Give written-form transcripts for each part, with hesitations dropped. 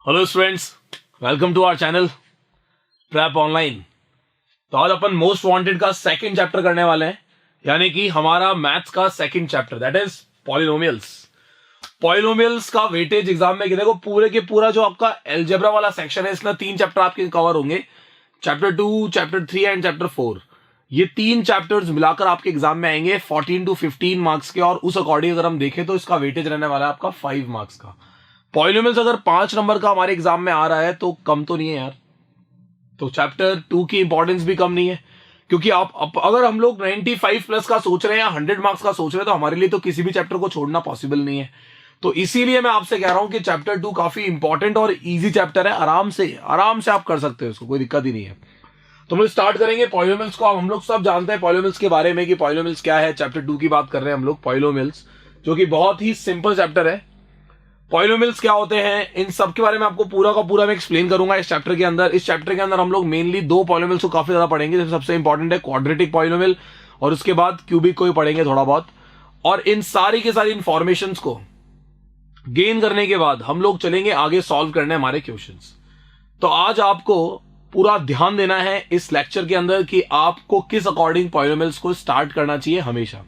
Hello students, welcome to our channel prep online. तो आज अपन मोस्ट वांटेड का सेकंड चैप्टर करने वाले हैं, यानी कि हमारा मैथ्स का second chapter, that is polynomials. Polynomials का वेटेज एग्जाम में देखो पूरे के पूरा जो आपका एलजेब्रा वाला सेक्शन है, इसमें 3 चैप्टर आपके कवर होंगे, चैप्टर 2, चैप्टर 3 एंड चैप्टर 4। ये 3 चैप्टर्स मिलाकर आपके एग्जाम में आएंगे 14 to 15 मार्क्स के, और उस अकॉर्डिंग अगर हम देखें तो इसका वेटेज रहने वाला है आपका 5 मार्क्स का। पॉलिनोमियल्स अगर 5 नंबर का हमारे एग्जाम में आ रहा है तो कम तो नहीं है यार, तो चैप्टर 2 की इंपॉर्टेंस भी कम नहीं है, क्योंकि अगर हम लोग 95 प्लस का सोच रहे हैं या 100 मार्क्स का सोच रहे हैं तो हमारे लिए तो किसी भी चैप्टर को छोड़ना पॉसिबल नहीं है। तो इसीलिए मैं आपसे कह रहा हूं कि चैप्टर 2 काफी इंपॉर्टेंट और इजी चैप्टर है, आराम से आप कर सकते हो इसको, कोई दिक्कत ही नहीं है। तो हम लोग स्टार्ट करेंगे पॉलिनोमियल्स को। हम लोग सब जानते हैं पॉलिनोमियल्स के बारे में कि पॉलिनोमियल्स क्या है। चैप्टर 2 की बात कर रहे हैं हम लोग, पॉलिनोमियल्स, जो कि बहुत ही सिंपल चैप्टर है। पॉलिनोमियल्स क्या होते हैं, इन सब के बारे में आपको पूरा का पूरा मैं एक्सप्लेन करूंगा इस चैप्टर के अंदर। इस चैप्टर के अंदर हम लोग मेनली 2 पॉलिनोमियल्स को काफी ज्यादा पढ़ेंगे। सबसे इंपॉर्टेंट है क्वाड्रेटिक पॉलिनोमियल, और उसके बाद क्यूबिक को भी पढ़ेंगे थोड़ा बहुत। और इन सारी की सारी इंफॉर्मेशंस को गेन करने के बाद हम लोग चलेंगे आगे सॉल्व करने हमारे क्वेश्चंस। तो आज आपको पूरा ध्यान देना है इस लेक्चर के अंदर कि आपको किस अकॉर्डिंग पॉलिनोमियल्स को स्टार्ट करना चाहिए हमेशा।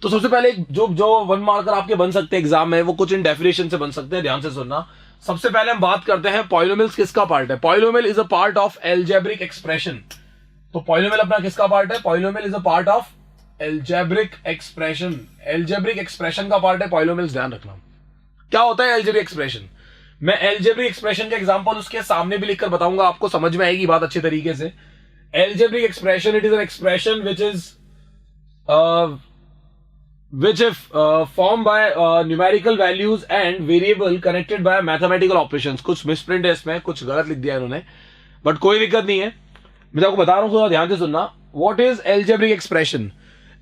तो सबसे पहले जो 1 मार्कर आपके बन सकते हैं एग्जाम में, वो कुछ इन डेफिनेशन से बन सकते हैं, ध्यान से सुनना। सबसे पहले हम बात करते हैं पॉलिनोमियल्स किसका पार्ट है। Polynomial is a part of algebraic expression. तो पॉलिनोमियल अपना किसका पार्ट है? Polynomial is a part of algebraic expression. Algebraic expression का पार्ट है पॉलिनोमियल्स, ध्यान रखना। क्या होता है एल्जेब्रिक एक्सप्रेशन? मैं एल्जेब्रिक एक्सप्रेशन का एग्जांपल उसके सामने भी लिखकर बताऊंगा, आपको समझ में आएगी बात अच्छी तरीके से। Algebraic expression, it is an expression which if formed by numerical values and variable connected by mathematical operations। कुछ मिसप्रिंट है इसमें, कुछ गलत लिख दिया इन्होंने, बट कोई दिक्कत नहीं है, मैं आपको बता रहा हूं, थोड़ा ध्यान से सुनना। What is algebraic expression?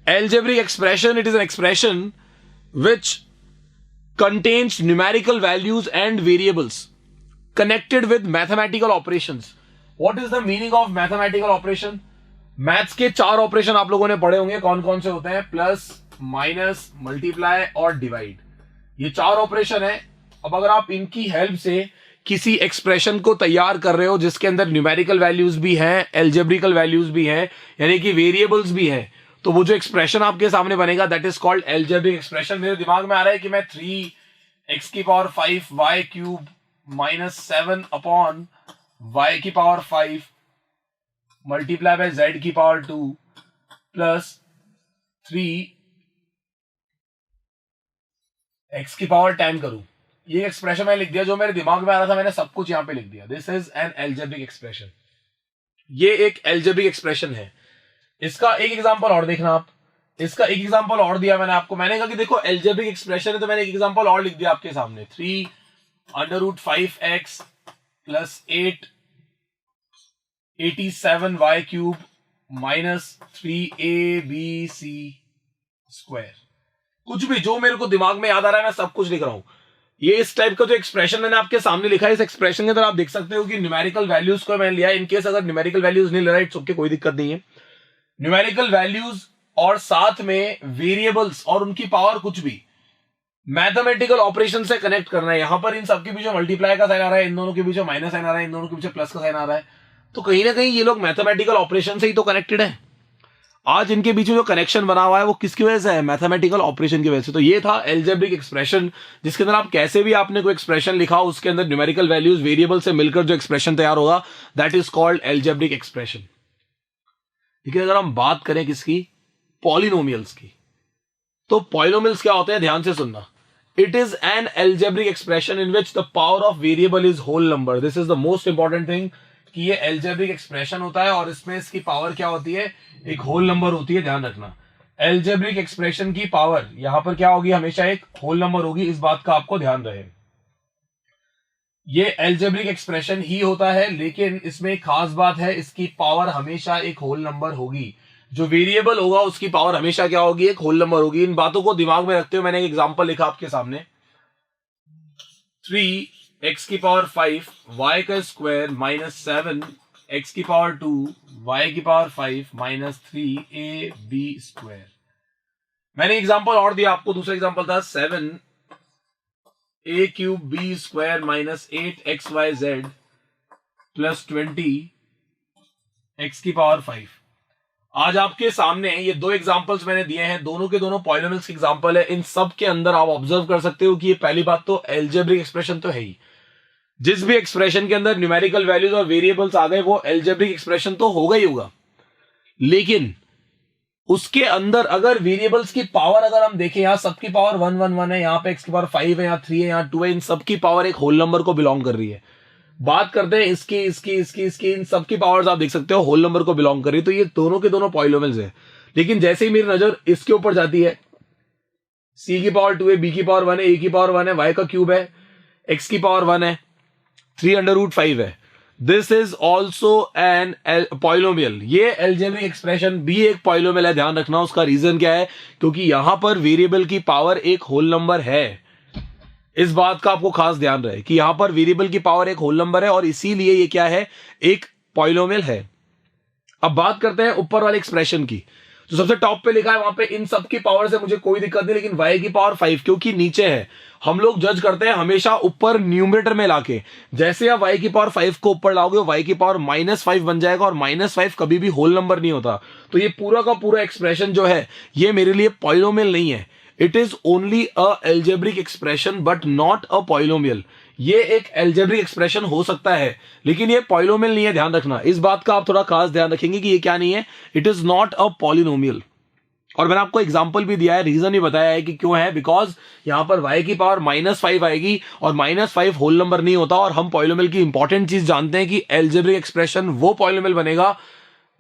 Algebraic expression, it is an expression which contains numerical values and variables connected with mathematical operations। what is the meaning of mathematical operation? Maths के 4 ऑपरेशन आप लोगों ने पढ़े होंगे, कौन कौन से होते हैं? प्लस, माइनस, मल्टीप्लाई और डिवाइड। ये 4 ऑपरेशन है। अब अगर आप इनकी हेल्प से किसी एक्सप्रेशन को तैयार कर रहे हो जिसके अंदर न्यूमेरिकल वैल्यूज भी हैं, एल्जेब्रिकल वैल्यूज भी हैं, यानी कि वेरिएबल्स भी हैं, तो वो जो एक्सप्रेशन आपके सामने बनेगा that is called algebraic expression. मेरे दिमाग में आ रहा है कि मैं 3x⁵ y³ minus 7 upon y⁵ multiply by z⁵2 plus 3x⁻10 करूं। ये एक्सप्रेशन मैंने लिख दिया, जो मेरे दिमाग में आ रहा था मैंने सब कुछ यहां पे लिख दिया। This is an algebraic expression. ये एक एल्जेब्रिक एक्सप्रेशन है। इसका एक एग्जांपल और देखना आप। इसका एक एग्जांपल और दिया मैंने आपको, मैंने कहा कि देखो एल्जेब्रिक एक्सप्रेशन है, तो मैंने एक एग्जांपल और लिख दिया आपके सामने। 3√5x plus 887y³ minus 3abc²। कुछ भी जो मेरे को दिमाग में याद आ रहा है मैं सब कुछ लिख रहा हूं। ये इस टाइप का जो एक्सप्रेशन मैंने आपके सामने लिखा है, इस एक्सप्रेशन के अंदर आप देख सकते हो कि न्यूमेरिकल वैल्यूज को मैंने लिया। इनकेस अगर न्यूमेरिकल वैल्यूज नहीं ले रहा, इट्स ओके, कोई दिक्कत नहीं है। न्यूमेरिकल वैल्यूज और साथ में वेरिएबल्स और उनकी पावर, कुछ भी मैथमेटिकल ऑपरेशन से कनेक्ट करना है। यहां पर इन सबके पीछे मल्टीप्लाई का साइन आ रहा है, इन दोनों के पीछे माइनस साइन आ रहा है, इन दोनों के पीछे प्लस का साइन आ रहा है, तो कहीं ना कहीं ये लोग मैथमेटिकल ऑपरेशन से ही तो कनेक्टेड है। आज इनके बीच में जो कनेक्शन बना हुआ है वो किसकी वजह से है? मैथमेटिकल ऑपरेशन की वजह से। तो ये था एल्जेब्रिक एक्सप्रेशन, जिसके अंदर आप कैसे भी आपने कोई एक्सप्रेशन लिखा, उसके अंदर न्यूमेरिकल वैल्यूज, वेरिएबल से मिलकर जो एक्सप्रेशन तैयार होगा that is called algebraic expression. लेकिन अगर हम बात करें किसकी? पॉलिनोमियल्स की। तो पॉलिनोमियल्स क्या होते हैं, ध्यान से सुनना। It is an algebraic expression in which the power of variable is whole number. This is the most important thing कि ये एल्जेब्रिक एक्सप्रेशन होता है और इसमें इसकी पावर क्या होती है? एक होल नंबर होती है, ध्यान रखना। एल्जेब्रिक एक्सप्रेशन की पावर यहां पर क्या होगी? हमेशा एक होल नंबर होगी, इस बात का आपको ध्यान रहे। ये एल्जेब्रिक एक्सप्रेशन ही होता है, लेकिन इसमें एक खास बात है, इसकी पावर हमेशा एक होल नंबर होगी। जो वेरिएबल होगा उसकी पावर हमेशा क्या होगी? एक होल नंबर होगी। इन बातों को दिमाग में रखते हुए मैंने एक एग्जांपल लिखा आपके सामने। 3x⁵ y² minus 7x⁻2 y⁵5 minus 3ab²। मैंने एग्जांपल और दिया आपको, दूसरा एग्जांपल था 7 A cube B square minus 8xyz plus 20 x⁵। आज आपके सामने ये दो एग्जांपल्स मैंने दिए हैं, दोनों के दोनों पॉलिनोमियल्स के एग्जांपल है। इन सब के अंदर आप ऑब्जर्व कर सकते हो कि ये पहली बात तो एल्जेब्रिक एक्सप्रेशन तो है ही। जिस भी एक्सप्रेशन के अंदर न्यूमेरिकल वैल्यूज और वेरिएबल्स आ गए वो एल्जेब्रिक एक्सप्रेशन तो होगा ही होगा, लेकिन उसके अंदर अगर वेरिएबल्स की पावर अगर हम देखें, यहां सबकी पावर 1 1 1 है, यहां पे x की पावर 5 है, यहां 3 है, यहां 2 है, इन सबकी पावर एक होल नंबर को बिलोंग कर रही है। बात करते हैं इसकी इन सबकी पावर्स आप देख सकते हो होल नंबर को बिलोंग कर रही है, तो ये दोनों के दोनों पॉलिनोमियल्स है। लेकिन जैसे ही मेरी नजर इसके ऊपर जाती है, c की पावर 2 है, b की पावर 1 है, a की पावर 1 है, y का क्यूब है, x की पावर 1 है, 3√5 है, this is also an polynomial. ये एल्जेब्रिक एक्सप्रेशन भी एक पॉलिनोमियल है, ध्यान रखना। उसका रीजन क्या है? क्योंकि यहां पर वेरिएबल की पावर एक होल नंबर है। इस बात का आपको खास ध्यान रहे कि यहां पर वेरिएबल की पावर एक होल नंबर है और इसीलिए ये क्या है? एक पॉलिनोमियल है। अब बात करते हैं ऊपर वाले एक्सप्रेशन की। जो सबसे टॉप पे लिखा है वहां पे इन सब की पावर से मुझे कोई दिक्कत नहीं, लेकिन y की पावर 5 क्योंकि नीचे है, हम लोग जज करते हैं हमेशा ऊपर न्यूमरेटर में लाके। जैसे आप y की पावर 5 को ऊपर लाओगे y की पावर -5 बन जाएगा, और -5 कभी भी होल नंबर नहीं होता। तो ये पूरा का पूरा एक्सप्रेशन जो है ये मेरे लिए पॉलिनोमियल नहीं है। It is only a algebraic expression but not a polynomial. ये एक एल्जेब्रिक एक्सप्रेशन हो सकता है लेकिन ये पॉलिनोमियल नहीं है, ध्यान रखना। इस बात का आप थोड़ा खास ध्यान रखेंगे कि ये क्या नहीं है, it is not a polynomial. और मैंने आपको एग्जांपल भी दिया है, रीजन भी बताया है कि क्यों है। बिकॉज यहां पर y की पावर -5 आएगी और -5 होल नंबर नहीं होता, और हम पॉलिनोमियल की इंपॉर्टेंट चीज जानते हैं कि एल्जेब्रिक एक्सप्रेशन वो पॉलिनोमियल बनेगा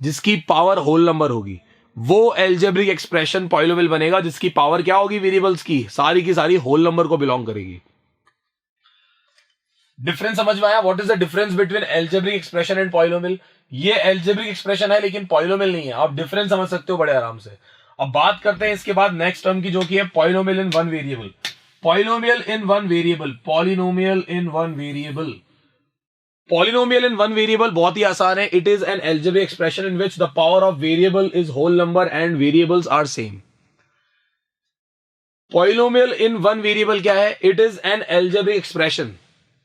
जिसकी पावर होल नंबर होगी। वो एल्जेब्रिक एक्सप्रेशन पॉलिनोमियल बनेगा जिसकी पावर क्या होगी? वेरिएबल्स की सारी होल नंबर को बिलोंग करेगी। डिफरेंस समझ में आया? What is the difference between algebraic expression and polynomial? ये एल्जेब्रिक एक्सप्रेशन है लेकिन पॉलिनोमियल नहीं है। आप डिफरेंस समझ सकते हो बड़े आराम से। अब बात करते हैं इसके बाद नेक्स्ट टर्म की, जो कि है polynomial in one variable. Polynomial in one variable, polynomial in one variable, polynomial in one variable बहुत ही आसान है। It is an algebraic expression in which the power of variable is whole number and variables are same. Polynomial in one variable क्या है? It is an algebraic expression.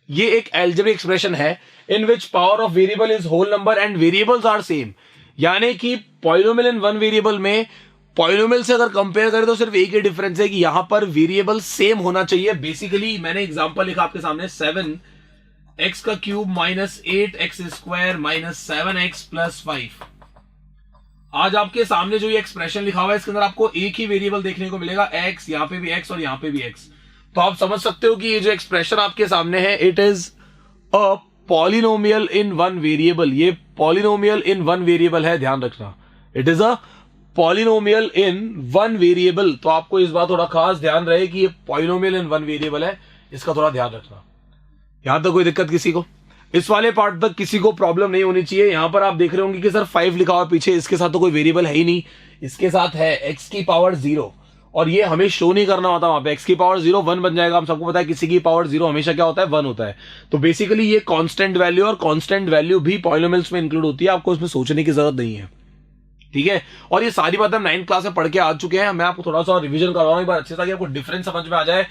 ये एक algebraic expression है in which power of variable is whole number and variables are same. यानी कि polynomial in one variable में polynomial से अगर कंपेयर करें तो सिर्फ एक ही डिफरेंस है कि यहां पर वेरिएबल सेम होना चाहिए। बेसिकली मैंने एग्जांपल लिखा आपके सामने, 7x का cube minus 8x² minus 7x plus 5। आज आपके सामने जो ये एक्सप्रेशन लिखा हुआ है इसके अंदर आपको एक ही वेरिएबल देखने को मिलेगा, x, यहां पे भी x और यहां पे भी x। तो आप समझ सकते हो कि ये जो एक्सप्रेशन आपके सामने है it is a polynomial in one variable. ये पॉलिनोमियल इन वन वेरिएबल है, ध्यान रखना। It is a polynomial in one variable. तो आपको इस बात थोड़ा खास ध्यान रहे कि ये पॉलिनोमियल इन वन वेरिएबल है, इसका थोड़ा ध्यान रखना। यहां तक कोई दिक्कत किसी को? इस वाले पार्ट तक किसी को प्रॉब्लम नहीं होनी चाहिए। यहां पर आप देख रहे होंगे कि सर 5 लिखा हुआ पीछे, इसके साथ तो कोई वेरिएबल है ही नहीं। इसके साथ है x की पावर 0, और ये हमें शो नहीं करना होता। वहां पे x की पावर 0 1 बन जाएगा। हम सबको पता है किसी की पावर 0 हमेशा क्या होता है? 1 होता है। तो बेसिकली ये कांस्टेंट वैल्यू, और कांस्टेंट वैल्यू भी पॉलिनोमियल्स में इंक्लूड होती है। आपको इसमें सोचने की जरूरत नहीं है, ठीक है। और ये सारी बातें हम 9th क्लास में पढ़ के आ चुके हैं। मैं आपको थोड़ा सा रिवीजन कर रहा हूं एक बार अच्छे से, ताकि आपको डिफरेंस समझ में आ जाए।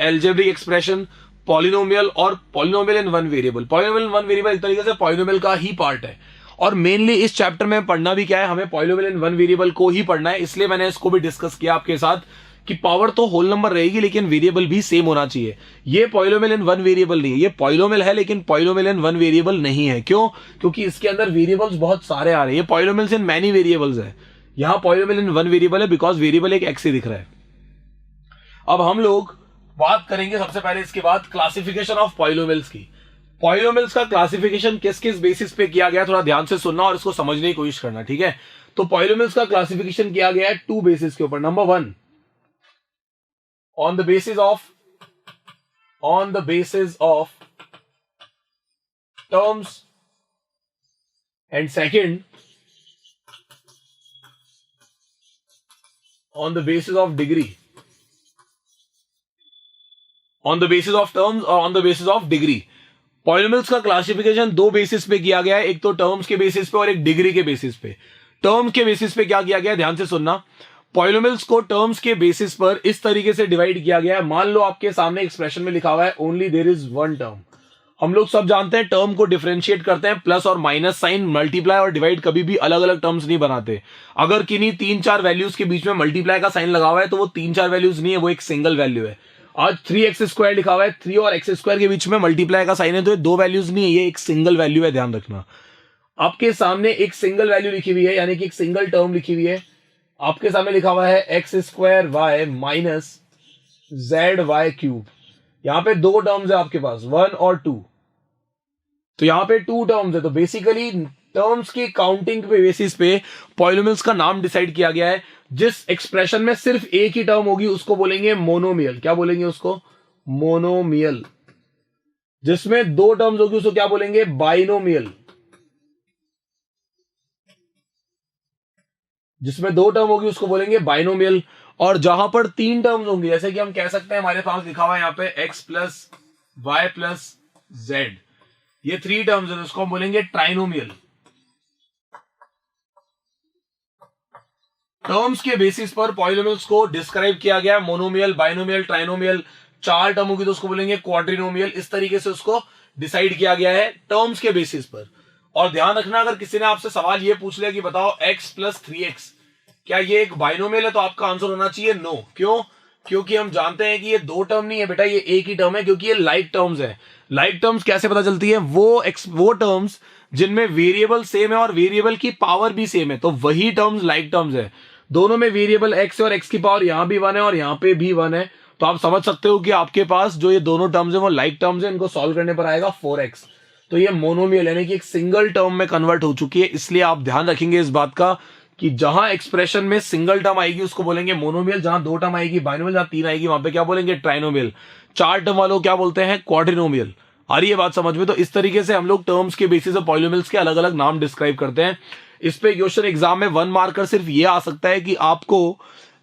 एल्जेब्रिक एक्सप्रेशन, पॉलिनोमियल और polynomial in one variable. Polynomial in one variable एक तरीके से पॉलिनोमियल का ही पार्ट है, और मेनली इस चैप्टर में पढ़ना भी क्या है? हमें पॉलिनोमियल इन वन वेरिएबल को ही पढ़ना है। इसलिए मैंने इसको भी डिस्कस किया आपके साथ कि पावर तो होल नंबर रहेगी लेकिन वेरिएबल भी सेम होना चाहिए। ये पॉलिनोमियल इन वन वेरिएबल नहीं है, ये पॉलिनोमियल है लेकिन पॉलिनोमियल इन वन वेरिएबल नहीं है। क्यों? क्योंकि इसके अंदर वेरिएबल्स बहुत सारे आ रहे हैं। ये पॉलिनोमियल्स इन मैनी वेरिएबल्स है, यहां पॉलिनोमियल इन वन वेरिएबल है बिकॉज वेरिएबल एक x ही दिख रहा है। अब हम लोग बात करेंगे सबसे पहले इसके बाद क्लासिफिकेशन ऑफ पॉलिनोमियल्स की। पॉलिनोमियल्स का क्लासिफिकेशन किस किस बेसिस पे किया गया, थोड़ा ध्यान से सुनना और इसको समझने की कोशिश करना, ठीक है। तो पॉलिनोमियल्स का क्लासिफिकेशन किया गया है 2 बेसिस के ऊपर। Number 1, on the basis of terms, and second on the basis of degree, on the basis of terms और on the basis of degree। Polynomials का क्लासिफिकेशन 2 बेसिस पे किया गया है, एक तो टर्म्स के बेसिस पे और एक डिग्री के बेसिस पे। टर्म्स के बेसिस पे क्या किया गया, ध्यान से सुनना। पॉलिनोमियल्स को टर्म्स के बेसिस पर इस तरीके से डिवाइड किया गया है। मान लो आपके सामने एक्सप्रेशन में लिखा हुआ है only there is one term. हम लोग सब जानते हैं टर्म को डिफरेंशिएट करते हैं प्लस और माइनस साइन, मल्टीप्लाई और डिवाइड कभी भी अलग अलग टर्म्स नहीं बनाते। अगर किन्हीं 3-4 वैल्यूज के बीच में मल्टीप्लाई का साइन लगा हुआ है तो वो 3-4 वैल्यूज नहीं है, वो एक सिंगल वैल्यू है। आज 3x² लिखा हुआ है, 3 और x² के बीच में मल्टीप्लाई का साइन है तो ये 2 वैल्यूज नहीं है, ये एक सिंगल वैल्यू है, ध्यान रखना। आपके सामने एक सिंगल वैल्यू लिखी हुई है, यानी कि एक सिंगल टर्म लिखी हुई है। आपके सामने लिखा हुआ है x² माइनस ZY3। यहां पे 2 टर्म्स है आपके पास, 1 और 2, तो यहां पे 2 टर्म्स है। तो बेसिकली टर्म्स की काउंटिंग पे बेसिस पे पॉलिनोमियल्स का नाम डिसाइड किया गया है। जिस एक्सप्रेशन में सिर्फ एक ही टर्म होगी उसको बोलेंगे मोनोमियल। क्या बोलेंगे उसको? मोनोमियल। जिसमें 2 टर्म्स होगी उसको क्या बोलेंगे? बाइनोमियल। जिसमें 2 टर्म होगी उसको बोलेंगे बाइनोमियल। और जहां पर 3 टर्म्स होंगी, जैसे कि हम कह सकते हैं हमारे पास लिखा हुआ है यहाँ पे x plus y plus z, ये 3 टर्म्स है, उसको हम बोलेंगे ट्राइनोमियल। टर्म्स के बेसिस पर पॉलिनोमियल्स को डिस्क्राइब किया गया है, मोनोमियल, बाइनोमियल, ट्राइनोमियल। 4 टर्म होगी तो उसको बोलेंगे क्वाड्रिनोमियल। इस तरीके से उसको डिसाइड किया गया है टर्म्स के बेसिस पर। और ध्यान रखना, अगर किसी ने आपसे सवाल ये पूछ लिया कि बताओ x प्लस 3x क्या ये एक बाइनोमियल है, तो आपका आंसर होना चाहिए नो। क्यों? क्योंकि हम जानते हैं कि ये 2 टर्म नहीं है बेटा, ये एक ही टर्म है, क्योंकि ये लाइक टर्म्स है। लाइक टर्म्स कैसे पता चलती है? वो टर्म्स जिनमें वेरिएबल सेम है और वेरिएबल की पावर भी सेम है, तो वही टर्म्स लाइक टर्म्स है। दोनों में वेरिएबल x है और x की पावर यहां भी 1 है और यहां पे भी 1 है, तो आप समझ सकते हो कि आपके पास जो ये दोनों टर्म्स है वो लाइक टर्म्स है। इनको सॉल्व करने पर आएगा 4x। तो ये मोनोमियल यानी कि एक सिंगल टर्म में कन्वर्ट हो चुकी है। इसलिए आप ध्यान रखेंगे इस बात का कि जहां एक्सप्रेशन में सिंगल टर्म आएगी उसको बोलेंगे मोनोमियल, जहां 2 टर्म आएगी बाइनोमियल, जहां 3 आएगी वहां पे क्या बोलेंगे? ट्राइनोमियल। 4 टर्म वालों क्या बोलते हैं? क्वाड्रिनोमियल। आ रही है बात समझ में? तो इस तरीके से हम लोग टर्म्स के बेसिस पे पॉलिनोमियल्स के अलग अलग नाम डिस्क्राइब करते हैं। इस पे क्वेश्चन एग्जाम में 1 मार्कर सिर्फ ये आ सकता है कि आपको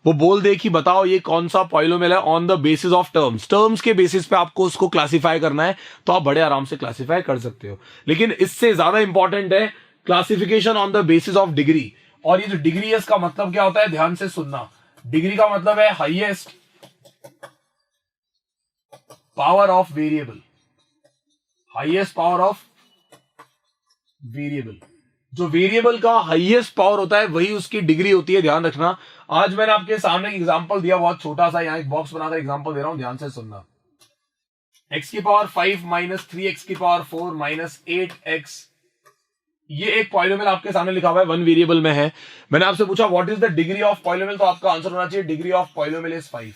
वो बोल दे कि बताओ ये कौन सा पॉलिनोमियल है on the basis of terms. Terms के बेसिस पे आपको उसको क्लासिफाई करना है, तो आप बड़े आराम से क्लासिफाई कर सकते हो। लेकिन इससे ज्यादा इंपॉर्टेंट है classification on the basis of degree. और ये जो डिग्री है इसका मतलब क्या होता है? ध्यान से सुनना। डिग्री का मतलब है highest power of variable. Highest power of variable, जो वेरिएबल का हाईएस्ट पावर होता है वही उसकी डिग्री होती है, ध्यान रखना। आज मैंने आपके सामने एक एग्जांपल दिया, बहुत छोटा सा, यहां एक बॉक्स बनाकर एग्जांपल दे रहा हूं, ध्यान से सुनना। x की पावर 5 माइनस 3x की पावर 4 माइनस 8x, ये एक पॉलिनोमियल आपके सामने लिखा हुआ है, 1 वेरिएबल में है। मैंने आपसे पूछा what is the degree of polynomial, तो आपका आंसर होना चाहिए degree of polynomial is 5।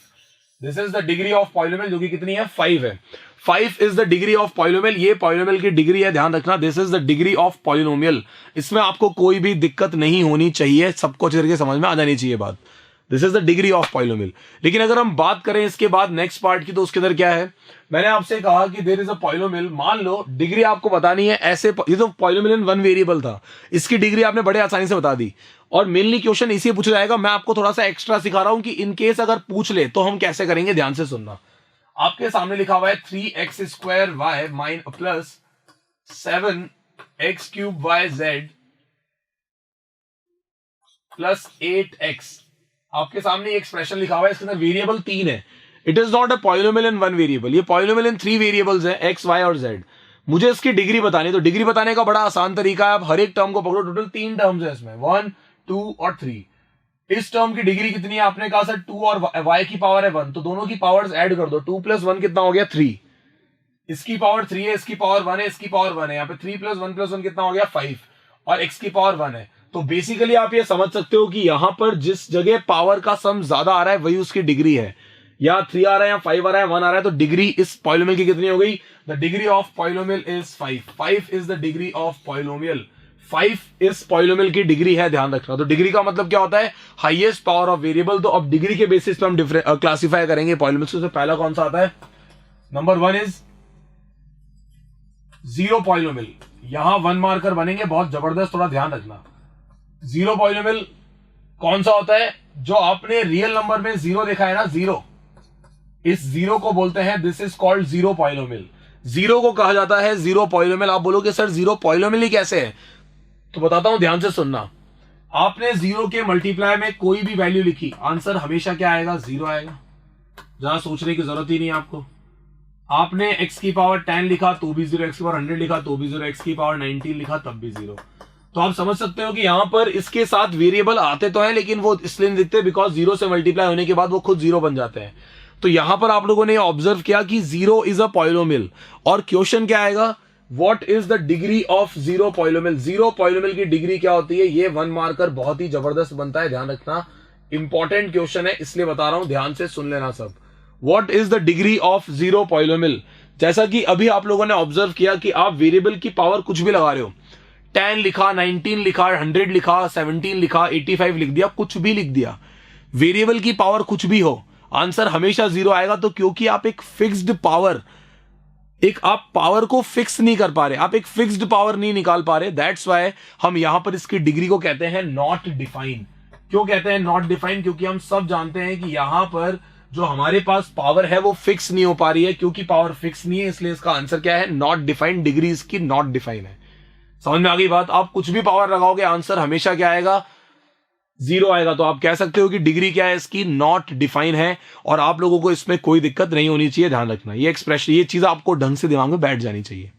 This is the degree of polynomial, जो कि कितनी है? 5 है। 5 is the degree of polynomial, ये पॉलिनोमियल की डिग्री है, ध्यान रखना। This is the degree of polynomial. इसमें आपको कोई भी दिक्कत नहीं होनी चाहिए, सबको अच्छे तरीके समझ में आ जानी चाहिए बात। This is the degree of polynomial. लेकिन अगर हम बात करें इसके बाद नेक्स्ट पार्ट की, तो उसके अंदर क्या है? मैंने आपसे कहा कि देयर इज अ पॉलिनोमियल, मान लो डिग्री आपको बतानी है ऐसे। ये तो पॉलिनोमियल इन 1 वेरिएबल था, इसकी डिग्री आपने बड़े आसानी से बता दी। और मेनली क्वेश्चन इसी पूछा जाएगा। मैं आपको थोड़ा सा एक्स्ट्रा सिखा रहा हूं कि इन केस अगर पूछ ले तो हम कैसे करेंगे, ध्यान से सुनना। आपके सामने लिखा हुआ है 3x² y mine plus 7x³ yz plus 8x। आपके सामने एक्सप्रेशन लिखा हुआ है, इसके अंदर वेरिएबल 3 है। It is not a polynomial in 1 variable, ये पॉलिनोमियल इन 3 वेरिएबल्स है, x, y और z। मुझे इसकी डिग्री बतानी, तो डिग्री बताने का बड़ा आसान तरीका है। आप हर एक टर्म को पकड़ो, टोटल 3 टर्म्स है इसमें, 1, 2 और 3। इस टर्म की डिग्री कितनी है? आपने कहा सर 2 और y की पावर है 1, तो दोनों की पावर्स ऐड कर दो। 2 + 1 कितना हो गया? 3। इसकी पावर 3 है, इसकी पावर 1 है, इसकी पावर 1 है। यहाँ पे 3 + 1 + 1 कितना हो गया? 5। और x की पावर 1 है। तो बेसिकली आप ये समझ सकते हो कि यहां पर जिस जगह पावर का सम ज्यादा आ रहा है वही उसकी डिग्री है। या 3 आ रहा है, या 5 आ रहा है, 1 आ रहा है, तो डिग्री इस पॉलिनोमियल की कितनी हो गई? The degree of polynomial is 5। 5 is the degree of polynomial. 5 इस पॉलिनोमियल की डिग्री है, ध्यान रखना। तो डिग्री का मतलब क्या होता है? Highest power of variable. तो अब डिग्री के बेसिस पे हम क्लासिफाई करेंगे पॉलिनोमियल्स। तो पहला कौन सा आता है? Number 1 is zero polynomial. यहां 1 मार्कर बनेंगे, बहुत जबरदस्त, थोड़ा ध्यान रखना। जीरो पॉलिनोमियल कौन सा होता है? जो आपने रियल नंबर में 0 देखा है ना, 0, इस 0 को बोलते हैं, this is called zero polynomial. 0 को कहा जाता है जीरो पॉलिनोमियल। आप बोलोगे सर जीरो पॉलिनोमियल ही कैसे है? तो बताता हूं, ध्यान से सुनना। आपने जीरो के मल्टीप्लाई में कोई भी वैल्यू लिखी, आंसर हमेशा क्या आएगा? जीरो आएगा। जहां सोचने की जरूरत ही नहीं है आपको। आपने x की पावर 10 लिखा तो भी जीरो, x की पावर 100 लिखा तो भी जीरो, x की पावर 19 लिखा तब भी जीरो। तो आप समझ सकते हो कि यहां पर इसके साथ वेरिएबल आते तो हैं, लेकिन वो इसलिए नहीं दिखते बिकॉज जीरो से मल्टीप्लाई होने के बाद वो खुद जीरो बन जाते हैं। तो यहां पर आप लोगों ने ऑब्जर्व किया कि जीरो इज अ पॉलिनोमियल, और क्वेश्चन क्या आएगा? What is the degree of zero polynomial? Zero polynomial की डिग्री क्या होती है? ये 1 मार्कर बहुत ही जबरदस्त बनता है, ध्यान रखना। इंपॉर्टेंट क्वेश्चन है इसलिए बता रहा हूं, ध्यान से सुन लेना सब। What is the degree of zero polynomial? जैसा कि अभी आप लोगों ने ऑब्जर्व किया कि आप वेरिएबल की पावर कुछ भी लगा रहे हो, 10 लिखा, 19 लिखा, 100 लिखा, 17 लिखा, 85 लिख दिया, कुछ भी लिख दिया, वेरिएबल की पावर कुछ भी हो, आंसर हमेशा जीरो आएगा। तो क्योंकि आप एक फिक्स्ड पावर, आप पावर को फिक्स नहीं कर पा रहे, आप एक फिक्स्ड पावर नहीं निकाल पा रहे, दैट्स वाई हम यहां पर इसकी डिग्री को कहते हैं नॉट डिफाइन। क्यों कहते हैं नॉट डिफाइन? क्योंकि हम सब जानते हैं कि यहां पर जो हमारे पास पावर है वो फिक्स नहीं हो पा रही है। क्योंकि पावर फिक्स नहीं है इसलिए इसका आंसर क्या है? Not defined. डिग्री इसकी नॉट डिफाइन है। समझ में आ गई बात? आप कुछ भी पावर लगाओगे, आंसर हमेशा क्या आएगा? जीरो आएगा। तो आप कह सकते हो कि डिग्री क्या है इसकी? नॉट डिफाइन है। और आप लोगों को इसमें कोई दिक्कत नहीं होनी चाहिए, ध्यान रखना। ये एक्सप्रेशन, ये चीज आपको ढंग से दिमाग में बैठ जानी चाहिए।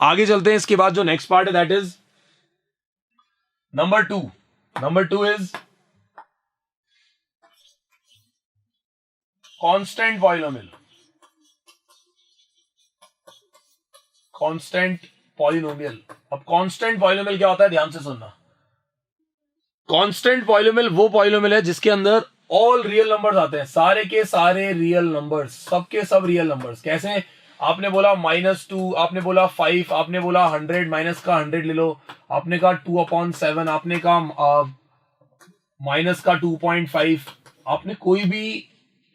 आगे चलते हैं। इसके बाद जो नेक्स्ट पार्ट है that is number 2। Number 2 is constant polynomial. Constant polynomial. अब कांस्टेंट पॉलिनोमियल क्या होता है? ध्यान से सुनना। कांस्टेंट पॉलिनोमियल वो पॉलिनोमियल है जिसके अंदर ऑल रियल नंबर्स आते हैं, सारे के सारे रियल नंबर्स, सबके सब रियल नंबर्स। कैसे? आपने बोला -2, आपने बोला 5, आपने बोला 100, माइनस का 100 ले लो, आपने कहा 2/7, आपने कहा माइनस का 2.5, आपने कोई भी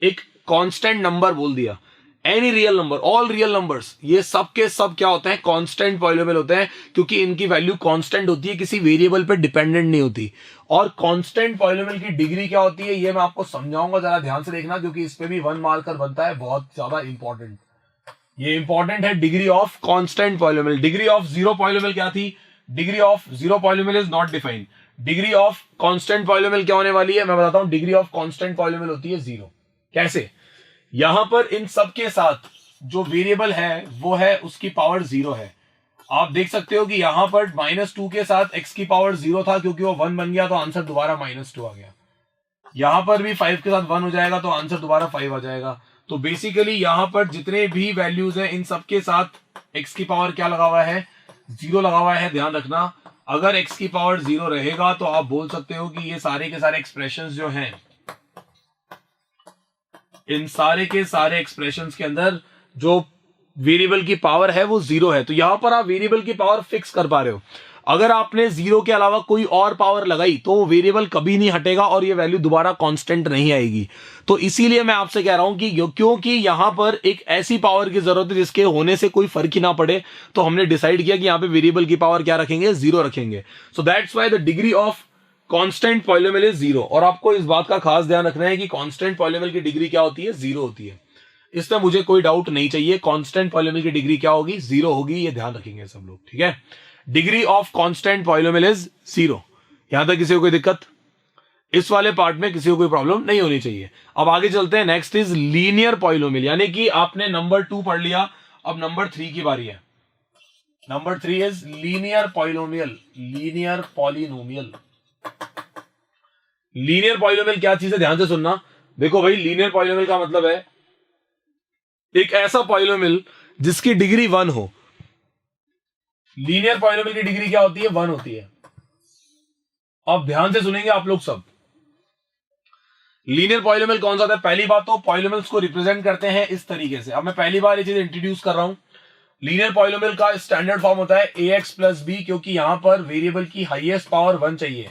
एक कांस्टेंट नंबर बोल दिया। Any real number, all real numbers, ये सब के सब क्या होते हैं? कांस्टेंट पॉलिनोमियल होते हैं, क्योंकि इनकी वैल्यू कांस्टेंट होती है, किसी वेरिएबल पे डिपेंडेंट नहीं होती। और कांस्टेंट पॉलिनोमियल की डिग्री क्या होती है ये मैं आपको समझाऊंगा, जरा ध्यान से देखना, क्योंकि इस पे भी 1 मार्कर बनता है, बहुत ज्यादा इंपॉर्टेंट। ये इंपॉर्टेंट है, degree of constant polynomial. Degree of zero polynomial क्या थी? Degree of zero polynomial is not defined. Degree of constant polynomial क्या होने वाली है मैं बताता हूं। डिग्री ऑफ कांस्टेंट पॉलिनोमियल होती है जीरो। कैसे? यहां पर इन सब के साथ जो वेरिएबल है वो है उसकी पावर जीरो है। आप देख सकते हो कि यहां पर -2 के साथ x की पावर जीरो था, क्योंकि वो 1 बन गया तो आंसर दोबारा -2 आ गया। यहां पर भी 5 के साथ 1 हो जाएगा तो आंसर दोबारा 5 आ जाएगा। तो बेसिकली यहां पर जितने भी वैल्यूज हैं इन सब के साथ x की पावर क्या लगा हुआ है? जीरो लगा हुआ है। ध्यान रखना, अगर x की पावर जीरो रहेगा तो आप बोल सकते हो कि ये सारे के सारे एक्सप्रेशंस जो हैं, इन सारे के सारे एक्सप्रेशंस के अंदर जो वेरिएबल की पावर है वो जीरो है। तो यहां पर आप वेरिएबल की पावर फिक्स कर पा रहे हो। अगर आपने जीरो के अलावा कोई और पावर लगाई तो वो वेरिएबल कभी नहीं हटेगा और ये वैल्यू दोबारा कांस्टेंट नहीं आएगी। तो इसीलिए मैं आपसे कह रहा हूं कि क्योंकि यहां पर एक ऐसी पावर की जरूरत है जिसके होने से कोई फर्क ही ना पड़े, तो हमने डिसाइड किया कि यहां पे वेरिएबल की पावर क्या रखेंगे? जीरो रखेंगे। So that's why the degree of constant polynomial is zero. और आपको इस बात का खास ध्यान रखना है कि कांस्टेंट पॉलिनोमियल की डिग्री क्या होती है? जीरो होती है। इसमें मुझे कोई डाउट नहीं चाहिए, कांस्टेंट पॉलिनोमियल की डिग्री क्या होगी? जीरो होगी। ये ध्यान रखेंगे सब लोग, ठीक है? Degree of constant polynomial is zero. यहां तक किसी को कोई दिक्कत? इस वाले पार्ट में किसी को कोई प्रॉब्लम नहीं होनी चाहिए। अब आगे चलते हैं। नेक्स्ट इज लीनियर पॉलिनोमियल, यानी कि आपने नंबर 2 पढ़ लिया, अब नंबर 3 की बारी है। Number 3 is linear polynomial. Linear polynomial, linear polynomial क्या चीज है? ध्यान से सुनना। देखो भाई, लीनियर पॉलिनोमियल का मतलब है एक ऐसा पॉलिनोमियल जिसकी डिग्री 1 हो। लीनियर पॉलिनोमियल की डिग्री क्या होती है? 1 होती है। अब ध्यान से सुनेंगे आप लोग सब। लीनियर पॉलिनोमियल कौन सा होता है? पहली बात तो पॉलिनोमियल्स को रिप्रेजेंट करते हैं इस तरीके से। अब मैं पहली बार ये चीज इंट्रोड्यूस कर रहा हूं। लीनियर पॉलिनोमियल का स्टैंडर्ड फॉर्म होता है ax + b, क्योंकि यहां पर वेरिएबल की हाईएस्ट पावर 1 चाहिए।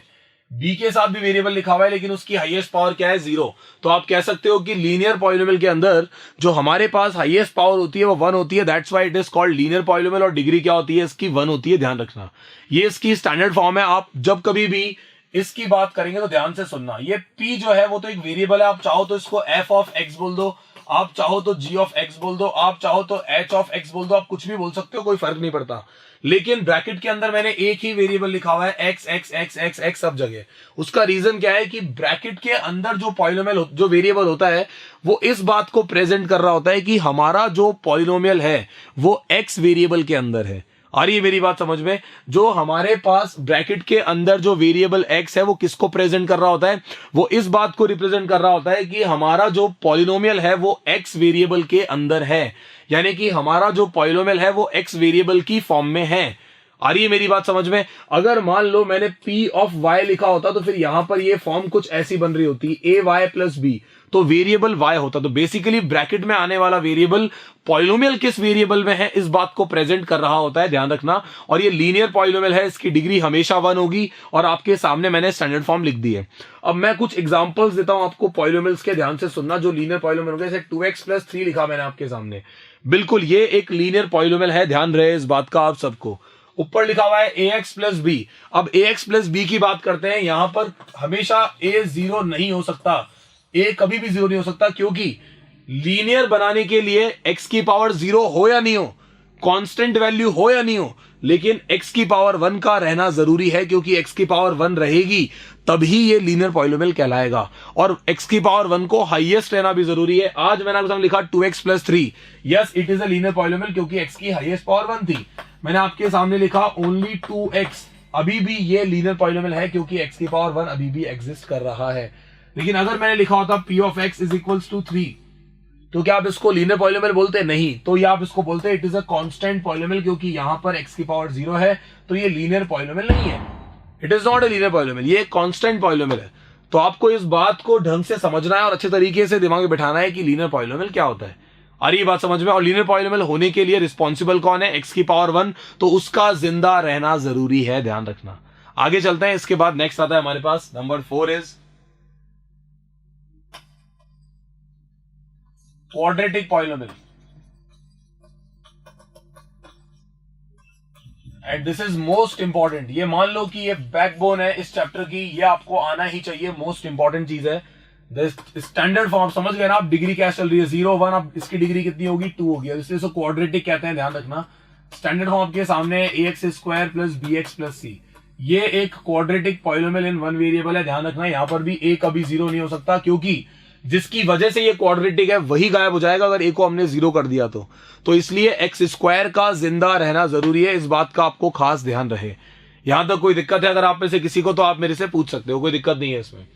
b के साथ भी वेरिएबल लिखा हुआ है लेकिन उसकी हाईएस्ट पावर क्या है? 0। तो आप कह सकते हो कि लीनियर पॉलिनोमियल के अंदर जो हमारे पास हाईएस्ट पावर होती है वो 1 होती है। That's why it is called linear polynomial. और डिग्री क्या होती है? इसकी 1 होती है। ध्यान रखना, ये इसकी स्टैंडर्ड फॉर्म है। आप जब कभी भी इसकी बात करेंगे तो ध्यान से सुनना। ये p जो है वो तो एक वेरिएबल है, आप चाहो तो इसको f ऑफ x बोल दो, आप चाहो तो g ऑफ x बोल दो, आप चाहो तो h ऑफ x बोल दो, आप कुछ भी बोल सकते हो, कोई फर्क नहीं पड़ता। लेकिन ब्रैकेट के अंदर मैंने एक ही वेरिएबल लिखा हुआ है x x x x x सब जगह। उसका रीजन क्या है कि ब्रैकेट के अंदर जो पॉलिनोमियल जो वेरिएबल होता है वो इस बात को प्रेजेंट कर रहा होता है कि हमारा जो पॉलिनोमियल है वो x वेरिएबल के अंदर है। आ रही है मेरी बात समझ में? जो हमारे पास ब्रैकेट के अंदर जो वेरिएबल x है वो किसको प्रेजेंट कर रहा होता है? वो इस बात को रिप्रेजेंट कर रहा होता है कि हमारा जो पॉलिनोमियल है वो x वेरिएबल के अंदर है, यानी कि हमारा जो पॉलिनोमियल है वो x वेरिएबल की फॉर्म में है। आ रही है मेरी बात समझ में? अगर मान लो मैंने p ऑफ y लिखा होता तो फिर यहां पर ये फॉर्म कुछ ऐसी बन रही होती, a y प्लस b, तो वेरिएबल y होता। तो बेसिकली ब्रैकेट में आने वाला वेरिएबल पॉलिनोमियल किस वेरिएबल में है इस बात को प्रेजेंट कर रहा होता है, ध्यान रखना। और ये लीनियर पॉलिनोमियल है, इसकी डिग्री हमेशा 1 होगी और आपके सामने मैंने स्टैंडर्ड फॉर्म लिख दी है। अब मैं कुछ एग्जांपल्स देता हूं आपको पॉलिनोमियल्स के, ध्यान से सुनना। जो लीनियर पॉलिनोमियल होगा, जैसे 2x प्लस 3 लिखा मैंने आपके सामने, बिल्कुल ये एक लीनियर पॉलिनोमियल है, ध्यान रहे इस बात का आप सबको। ऊपर लिखा हुआ है ax प्लस बी। अब ax प्लस बी की बात करते हैं, यहां पर हमेशा a 0 नहीं हो सकता, a कभी भी 0 नहीं हो सकता, क्योंकि लीनियर बनाने के लिए x की पावर 0 हो या नहीं हो, कांस्टेंट वैल्यू हो या नहीं हो, लेकिन x की पावर 1 का रहना जरूरी है, क्योंकि x की पावर 1 रहेगी तभी ये लीनियर पॉलिनोमियल कहलाएगा। और x की पावर 1 को हाईएस्ट रहना भी जरूरी है। आज मैंने आपको लिखा 2x plus 3, yes it is a linear polynomial क्योंकि x की हाईएस्ट पावर 1 थी। मैंने आपके सामने लिखा ओनली 2x, अभी भी ये लीनियर पॉलिनोमियल है क्योंकि x की पावर 1 अभी भी एग्जिस्ट कर रहा है। लेकिन अगर मैंने लिखा होता p of x is equals to 3, तो क्या आप इसको लीनियर पॉलिनोमियल बोलते? नहीं, तो ये आप इसको बोलते it is a constant polynomial, क्योंकि यहां पर x की पावर 0 है, तो ये लीनियर पॉलिनोमियल नहीं है। It is not a linear polynomial, ये कांस्टेंट पॉलिनोमियल है। तो आपको इस बात को ढंग से समझना है और अच्छे तरीके से दिमाग में बैठाना है कि लीनियर पॉलिनोमियल क्या होता है। आ रही बात समझ में? और लीनियर पॉलिनोमियल होने के लिए रिस्पॉन्सिबल कौन है? x की पावर 1, तो उसका जिंदा रहना जरूरी है, ध्यान रखना। आगे चलते हैं, इसके बाद नेक्स्ट आता है हमारे पास number 4 is quadratic polynomial. And this is most important. ये मान लो कि ये बैकबोन है इस चैप्टर की, ये आपको आना ही चाहिए, मोस्ट इंपॉर्टेंट चीज है। स्टैंडर्ड फॉर्म समझ गए ना आप? डिग्री क्या चल रही है, 0 1, अब इसकी डिग्री कितनी होगी? 2 होगी, इसलिए इसको क्वाड्रेटिक कहते हैं, ध्यान रखना। स्टैंडर्ड फॉर्म आपके सामने ax square plus bx plus c, ये एक quadratic polynomial in one variable है, ध्यान रखना। यहां पर भी a कभी 0 नहीं हो सकता, क्योंकि जिसकी वजह से ये क्वाड्रेटिक है वही गायब हो जाएगा अगर a को हमने 0 कर दिया तो इसलिए x स्क्वायर का जिंदा रहना जरूरी है, इस बात का आपको खास ध्यान रहे। यहां तक कोई दिक्कत है अगर आप में से किसी को, तो आप मेरे से पूछ सकते हो, कोई दिक्कत नहीं है इसमें।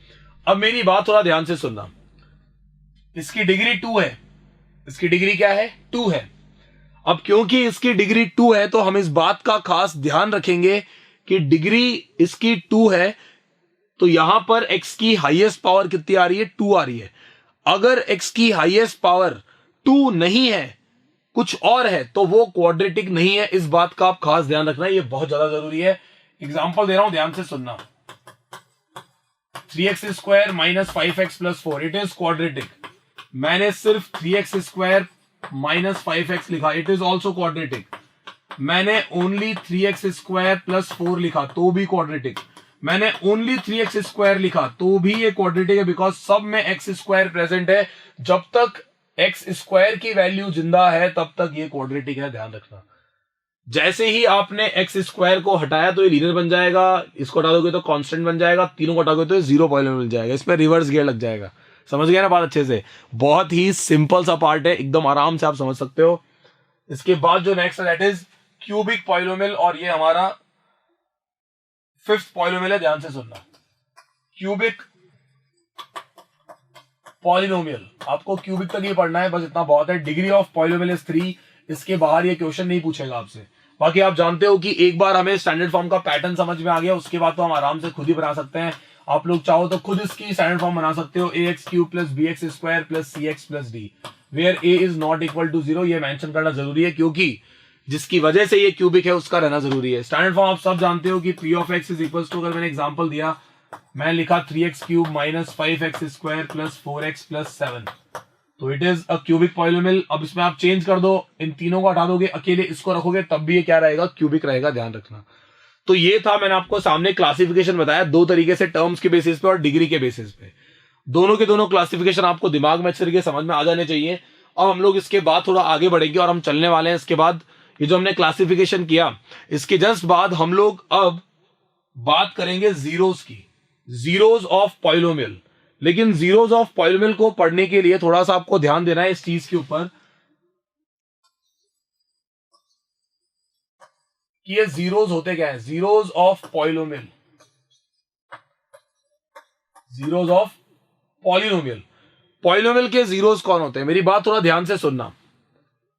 अब मेरी बात थोड़ा ध्यान से सुनना। इसकी डिग्री 2 है, इसकी डिग्री क्या है? 2 है। अब क्योंकि इसकी डिग्री 2 है तो हम इस बात का खास ध्यान रखेंगे कि डिग्री इसकी 2 है, तो यहां पर x की हाईएस्ट पावर कितनी आ रही है? 2 आ रही है। अगर x की हाईएस्ट पावर 2 नहीं है, कुछ और है, तो वो क्वाड्रेटिक नहीं है, इस बात का आप खास ध्यान रखना, ये बहुत ज्यादा जरूरी है। एग्जांपल दे रहा हूं, ध्यान से सुनना। 3x square minus 5x plus 4, it is quadratic. मैंने सिर्फ 3x स्क्वायर माइनस 5x लिखा, इट इज ऑल्सो क्वाड्रेटिक। मैंने ओनली 3x स्क्वायर प्लस 4 लिखा, तो भी क्वाड्रेटिक। मैंने ओनली 3x स्क्वायर लिखा, तो भी ये क्वाड्रेटिक है, बिकॉज सब में x स्क्वायर प्रेजेंट है। जब तक x स्क्वायर की वैल्यू जिंदा है तब तक ये क्वाड्रेटिक है, ध्यान रखना। जैसे ही आपने x स्क्वायर को हटाया तो ये लीनियर बन जाएगा, इसको हटा दोगे तो कांस्टेंट बन जाएगा, तीनों को हटाओगे तो 0 पॉलिनोमियल मिल जाएगा, इस पर रिवर्स गियर लग जाएगा। समझ गया ना बात अच्छे से? बहुत ही सिंपल सा पार्ट है, एकदम आराम से आप समझ सकते हो। इसके बाद जो नेक्स्ट है दैट इज क्यूबिक पॉलिनोमियल, और ये हमारा 5th पॉलिनोमियल है, ध्यान से सुनना। क्यूबिक पॉलिनोमियल, आपको क्यूबिक तक ही पढ़ना है, बस इतना बहुत है। डिग्री ऑफ पॉलिनोमियल इज 3, इसके बाहर ये क्वेश्चन नहीं पूछेगा आपसे। बाकी आप जानते हो कि एक बार हमें स्टैंडर्ड फॉर्म का पैटर्न समझ में आ गया, उसके बाद तो हम आराम से खुद ही बना सकते हैं। आप लोग चाहो तो खुद इसकी स्टैंडर्ड फॉर्म बना सकते हो, ax cube plus bx square plus cx plus d, where a is not equal to 0। ये मेंशन करना जरूरी है, क्योंकि जिसकी वजह से ये क्यूबिक है उसका रहना जरूरी है। स्टैंडर्ड फॉर्म आप सब जानते हो कि p of x is equal to, अगर मैंने एग्जांपल दिया, मैं लिखा 3x cube minus 5x square plus 4x plus 7, तो it is a cubic polynomial. अब इसमें आप चेंज कर दो, इन तीनों को हटा दोगे, अकेले इसको रखोगे, तब भी ये क्या रहेगा? क्यूबिक रहेगा, ध्यान रखना। तो ये था, मैंने आपको सामने क्लासिफिकेशन बताया 2 तरीके से, टर्म्स के बेसिस पे और डिग्री के बेसिस पे। दोनों के दोनों क्लासिफिकेशन आपको दिमाग में अच्छे तरीके समझ में आ जाने चाहिए। अब हम लोग इसके बाद थोड़ा आगे बढ़ेंगे और हम चलने वाले हैं इसके बाद, ये जो हमने क्लासिफिकेशन किया इसके जस्ट बाद हम लोग अब बात करेंगे जीरोस की, जीरोस ऑफ पॉलिनोमियल। लेकिन जीरोस ऑफ पॉलिनोमियल को पढ़ने के लिए थोड़ा सा आपको ध्यान देना है इस चीज के ऊपर कि ये जीरोस होते क्या है। Zeros of polynomial, zeros of polynomial, polynomial के जीरोस कौन होते हैं, मेरी बात थोड़ा ध्यान से सुनना।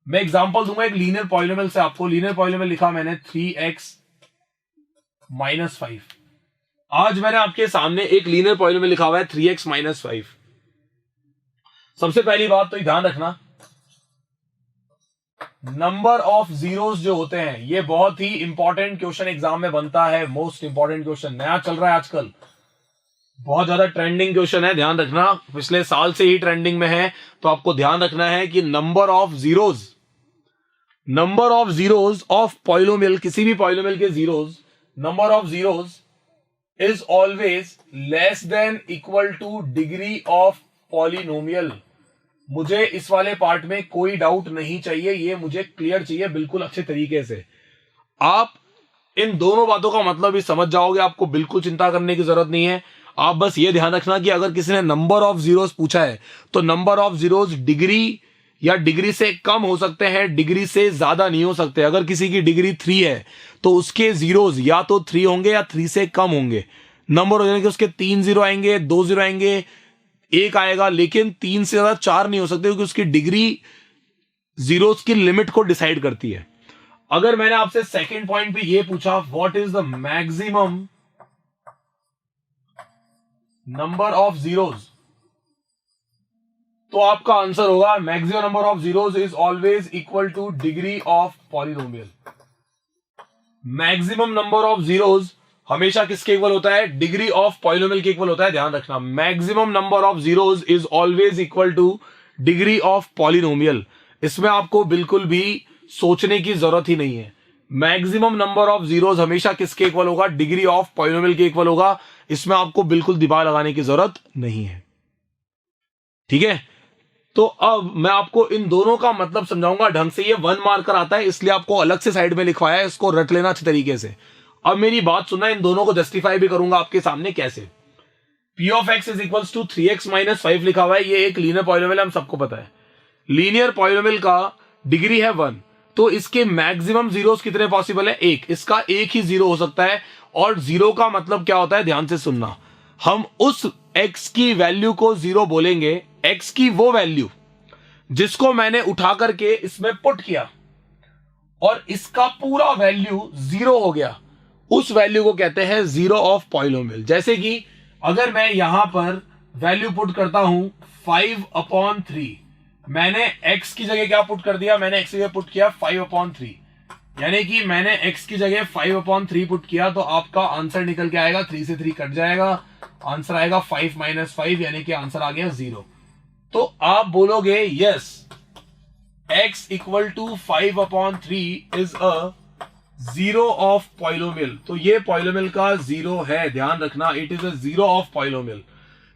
मैं एग्जांपल दूंगा एक लीनियर पॉलिनोमियल से आपको। लीनियर पॉलिनोमियल लिखा मैंने 3x - 5। आज मैंने आपके सामने एक लीनियर पॉलिनोमियल लिखा हुआ है 3x - 5। सबसे पहली बात तो ध्यान रखना, नंबर ऑफ जीरोस जो होते हैं ये बहुत ही इंपॉर्टेंट क्वेश्चन एग्जाम में बनता है। मोस्ट इंपॉर्टेंट क्वेश्चन नया चल रहा है आजकल, बहुत ज्यादा ट्रेंडिंग क्वेश्चन है, ध्यान रखना। पिछले साल से ही ट्रेंडिंग में है, तो आपको ध्यान रखना है कि number of zeros, number of zeros of polynomial, किसी भी पॉलिनोमियल के zeros, number of zeros is always less than equal two degree of polynomial. मुझे इस वाले पार्ट में कोई डाउट नहीं चाहिए, ये मुझे क्लियर चाहिए बिल्कुल अच्छे तरीके से। आप इन दोनों बातों का मतलब भी समझ जाओगे, आपको बिल्कुल चिंता करने की जरूरत नहीं है। आप बस ये ध्यान रखना कि अगर किसी ने नंबर ऑफ जीरोस पूछा है तो नंबर ऑफ जीरोस डिग्री या डिग्री से कम हो सकते हैं, डिग्री से ज्यादा नहीं हो सकते। अगर किसी की डिग्री 3 है तो उसके जीरोस या तो 3 होंगे या 3 से कम होंगे। नंबर हो जाने के उसके 3 जीरो आएंगे, 2 जीरो आएंगे, 1 आएगा, लेकिन 3 से ज्यादा 4 नहीं हो सकते क्योंकि उसकी डिग्री जीरोस की लिमिट को डिसाइड करती है। अगर मैंने आपसे सेकंड पॉइंट पे ये पूछा what is the maximum number of zeros, तो आपका आंसर होगा maximum number of zeros is always equal two degree of polynomial. Maximum number of zeros हमेशा किसके इक्वल होता है, डिग्री ऑफ पॉलिनोमियल के इक्वल होता है। ध्यान रखना, maximum number of zeros is always equal two degree of polynomial. इसमें आपको बिल्कुल भी सोचने की जरूरत ही नहीं है। मैक्सिमम नंबर ऑफ जीरोस हमेशा किसके इक्वल होगा, डिग्री ऑफ पॉलिनोमियल के इक्वल होगा। इसमें आपको बिल्कुल दिमाग लगाने की जरूरत नहीं है, ठीक है। तो अब मैं आपको इन दोनों का मतलब समझाऊंगा ढंग से। ये 1 मार्कर आता है इसलिए आपको अलग से साइड में लिखवाया है, इसको रट लेना अच्छे तरीके से। अब मेरी बात सुनना, इन दोनों को जस्टिफाई भी करूंगा आपके सामने कैसे। p of x is equals to 3x - 5 लिखा हुआ है, ये एक लीनियर पॉलिनोमियल हम सबको पता है। लीनियर पॉलिनोमियल का डिग्री है 1, तो इसके मैक्सिमम जीरोस कितने पॉसिबल है, 1। इसका एक ही जीरो हो सकता है, और जीरो का मतलब क्या होता है, ध्यान से सुनना। हम उस x की वैल्यू को जीरो बोलेंगे, x की वो वैल्यू जिसको मैंने उठा करके इसमें पुट किया और इसका पूरा वैल्यू जीरो हो गया, उस वैल्यू को कहते हैं जीरो ऑफ पॉलिनोमियल। जैसे कि अगर मैं यहां पर वैल्यू पुट करता हूं 5/3, मैंने x की जगह क्या पुट कर दिया, मैंने x की जगह पुट किया 5/3, यानी कि मैंने x की जगह 5/3 पुट किया, तो आपका आंसर निकल के आएगा, 3 से 3 कट जाएगा, आंसर आएगा 5 - 5, यानी कि आंसर आ गया 0। तो आप बोलोगे yes, x equal to 5/3 is a zero of polynomial. तो ये पॉलिनोमियल का जीरो है, ध्यान रखना, it is a zero of polynomial,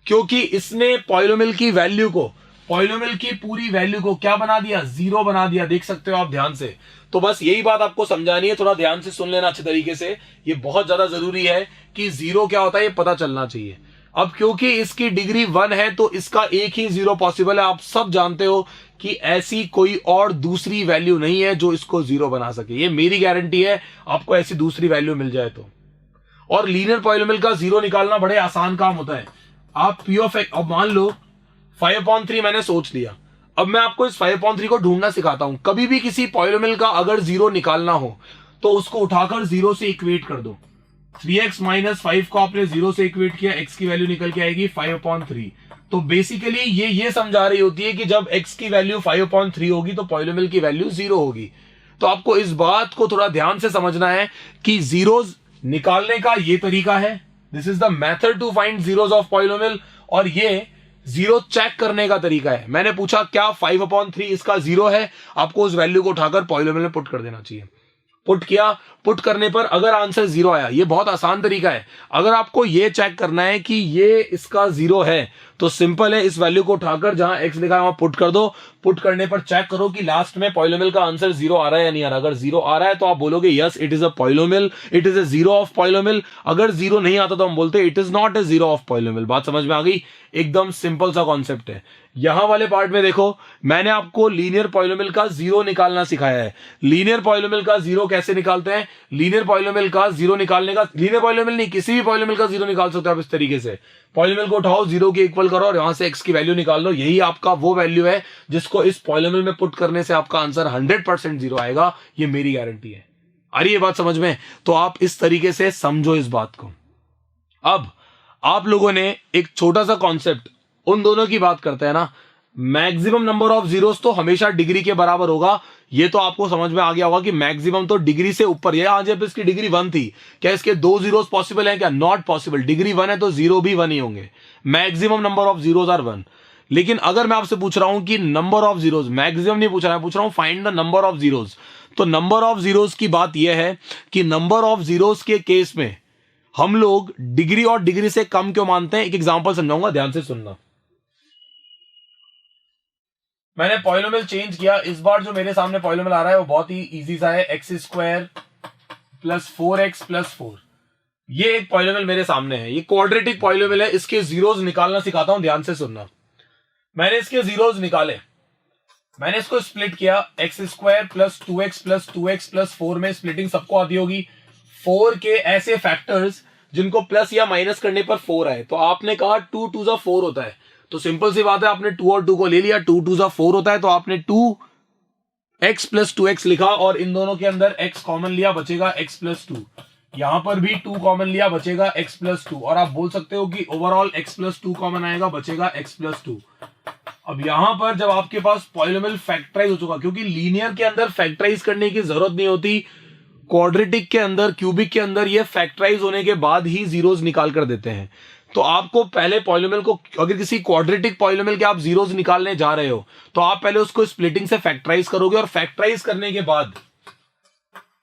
क्योंकि इसने पॉलिनोमियल की वैल्यू को, पॉलिनोमियल की पूरी वैल्यू को क्या बना दिया, जीरो बना दिया। देख सकते हो आप ध्यान से। तो बस यही बात आपको समझानी है, थोड़ा ध्यान से सुन लेना अच्छे तरीके से। ये बहुत ज्यादा जरूरी है कि जीरो क्या होता है ये पता चलना चाहिए। अब क्योंकि इसकी डिग्री 1 है तो इसका एक ही जीरो पॉसिबल है। आप सब जानते हो कि ऐसी कोई और दूसरी वैल्यू नहीं है जो इसको जीरो बना सके, ये मेरी गारंटी है, आपको ऐसी दूसरी वैल्यू मिल जाए तो। और लीनियर पॉलिनोमियल का जीरो निकालना बड़े आसान काम होता है। आप p ऑफ x, अब मान लो 5/3 मैंने सोच लिया, अब मैं आपको इस 5/3 को ढूंढना सिखाता हूं। कभी भी किसी पॉलिनोमियल का अगर जीरो निकालना हो तो उसको उठाकर जीरो से इक्वेट कर दो। 3x - 5 को आपने जीरो से इक्वेट किया, x की वैल्यू निकल के आएगी 5/3। तो बेसिकली ये समझा रही होती है कि जब x की वैल्यू 5/3 होगी तो पॉलिनोमियल की वैल्यू जीरो होगी। तो आपको इस बात को थोड़ा ध्यान से समझना है कि जीरोस निकालने का ये तरीका है, this is the method to find zeros of polynomial, और ये जीरो चेक करने का तरीका है। मैंने पूछा क्या 5/3 इसका जीरो है, आपको उस वैल्यू को उठाकर पॉलिनोमियल में पुट कर देना चाहिए। पुट किया, पुट करने पर अगर आंसर जीरो आया, ये बहुत आसान तरीका है। अगर आपको ये चेक करना है कि ये इसका जीरो है तो सिंपल है, इस वैल्यू को उठाकर जहां x लिखा है वहां पुट कर दो। पुट करने पर चेक करो कि लास्ट में पॉलिनोमियल का आंसर 0 आ रहा है या नहीं आ रहा। अगर 0 आ रहा है तो आप बोलोगे yes it is a polynomial, it is a zero of polynomial. अगर 0 नहीं आता तो हम बोलते it is not a zero of polynomial. बात समझ में आ गई? एकदम सिंपल सा कॉन्सेप्ट है। यहां वाले पार्ट में देखो, मैंने आपको लीनियर पॉलिनोमियल का 0 निकालना सिखाया है। लीनियर पॉलिनोमियल का 0 कैसे निकालते हैं? लीनियर पॉलिनोमियल का 0 निकालने का, लीनियर पॉलिनोमियल नहीं, किसी भी पॉलिनोमियल का 0 निकाल सकते हो आप इस तरीके से। पॉलिनोमियल को उठाओ, 0 के इक्वल करो और यहां से x की वैल्यू निकाल लो। यही आपका वो वैल्यू है जिसको इस पॉलिनोमियल में पुट करने से आपका आंसर 100% 0 आएगा। ये मेरी गारंटी है। आ रही है बात समझ में? तो आप इस तरीके से समझो इस बात को। अब आप लोगों ने एक छोटा सा कॉन्सेप्ट, उन दोनों की बात करते हैं ना, मैक्सिमम नंबर ऑफ जीरोस तो हमेशा डिग्री के बराबर होगा। ये तो आपको समझ में आ गया होगा कि मैक्सिमम तो डिग्री से ऊपर। यहां जब इसकी डिग्री 1 थी, क्या इसके 2 जीरोस पॉसिबल है? क्या नॉट पॉसिबल। डिग्री 1 है तो 0 भी 1 ही होंगे। Maximum number of zeros are 1। लेकिन अगर मैं आपसे पूछ रहा हूं कि नंबर ऑफ जीरोस, मैक्सिमम नहीं पूछ रहा, पूछ रहा हूं find the number of zeros, तो नंबर ऑफ जीरोस की बात यह है कि नंबर ऑफ जीरोस के केस में हम लोग डिग्री और डिग्री से कम क्यों मानते हैं? एक एग्जांपल समझाऊंगा, ध्यान से सुनना। मैंने पॉलिनोमियल चेंज किया। इस बार जो मेरे सामने पॉलिनोमियल आ रहा है वो बहुत ही इजी सा है, x square plus 4x plus 4। ये एक पॉलिनोमियल मेरे सामने है, ये क्वाड्रेटिक पॉलिनोमियल है। इसके जीरोस निकालना सिखाता हूं, ध्यान से सुनना। मैंने इसके जीरोस निकाले, मैंने इसको स्प्लिट किया, x square plus 2x plus 2x plus 4 में स्प्लिटिंग सबको आती होगी। 4 के ऐसे फैक्टर्स जिनको प्लस या माइनस करने पर 4 आए, तो आपने कहा 2 2 जा 4 होता है। तो सिंपल सी बात है, आपने 2 और 2 को ले लिया, 2 2 जा 4 होता है, तो आपने 2x प्लस 2x लिखा और इन दोनों के अंदर x कॉमन लिया, बचेगा x प्लस 2। यहां पर भी 2 कॉमन लिया, बचेगा x प्लस 2। और आप बोल सकते हो कि ओवरऑल x प्लस 2 कॉमन आएगा, बचेगा x प्लस 2। अब यहां पर जब आपके पास पॉलिनोमियल फैक्टराइज हो चुका, क्योंकि लीनियर के अंदर फैक्टराइज करने की जरूरत नहीं होती, क्वाड्रेटिक के अंदर, क्यूबिक के अंदर ये फैक्टराइज होने के बाद ही जीरोस निकाल कर देते हैं। तो आपको पहले पॉलिनोमियल को, अगर किसी क्वाड्रेटिक पॉलिनोमियल के आप जीरोस निकालने जा रहे हो तो आप पहले उसको स्प्लिटिंग से फैक्टराइज करोगे और फैक्टराइज करने के बाद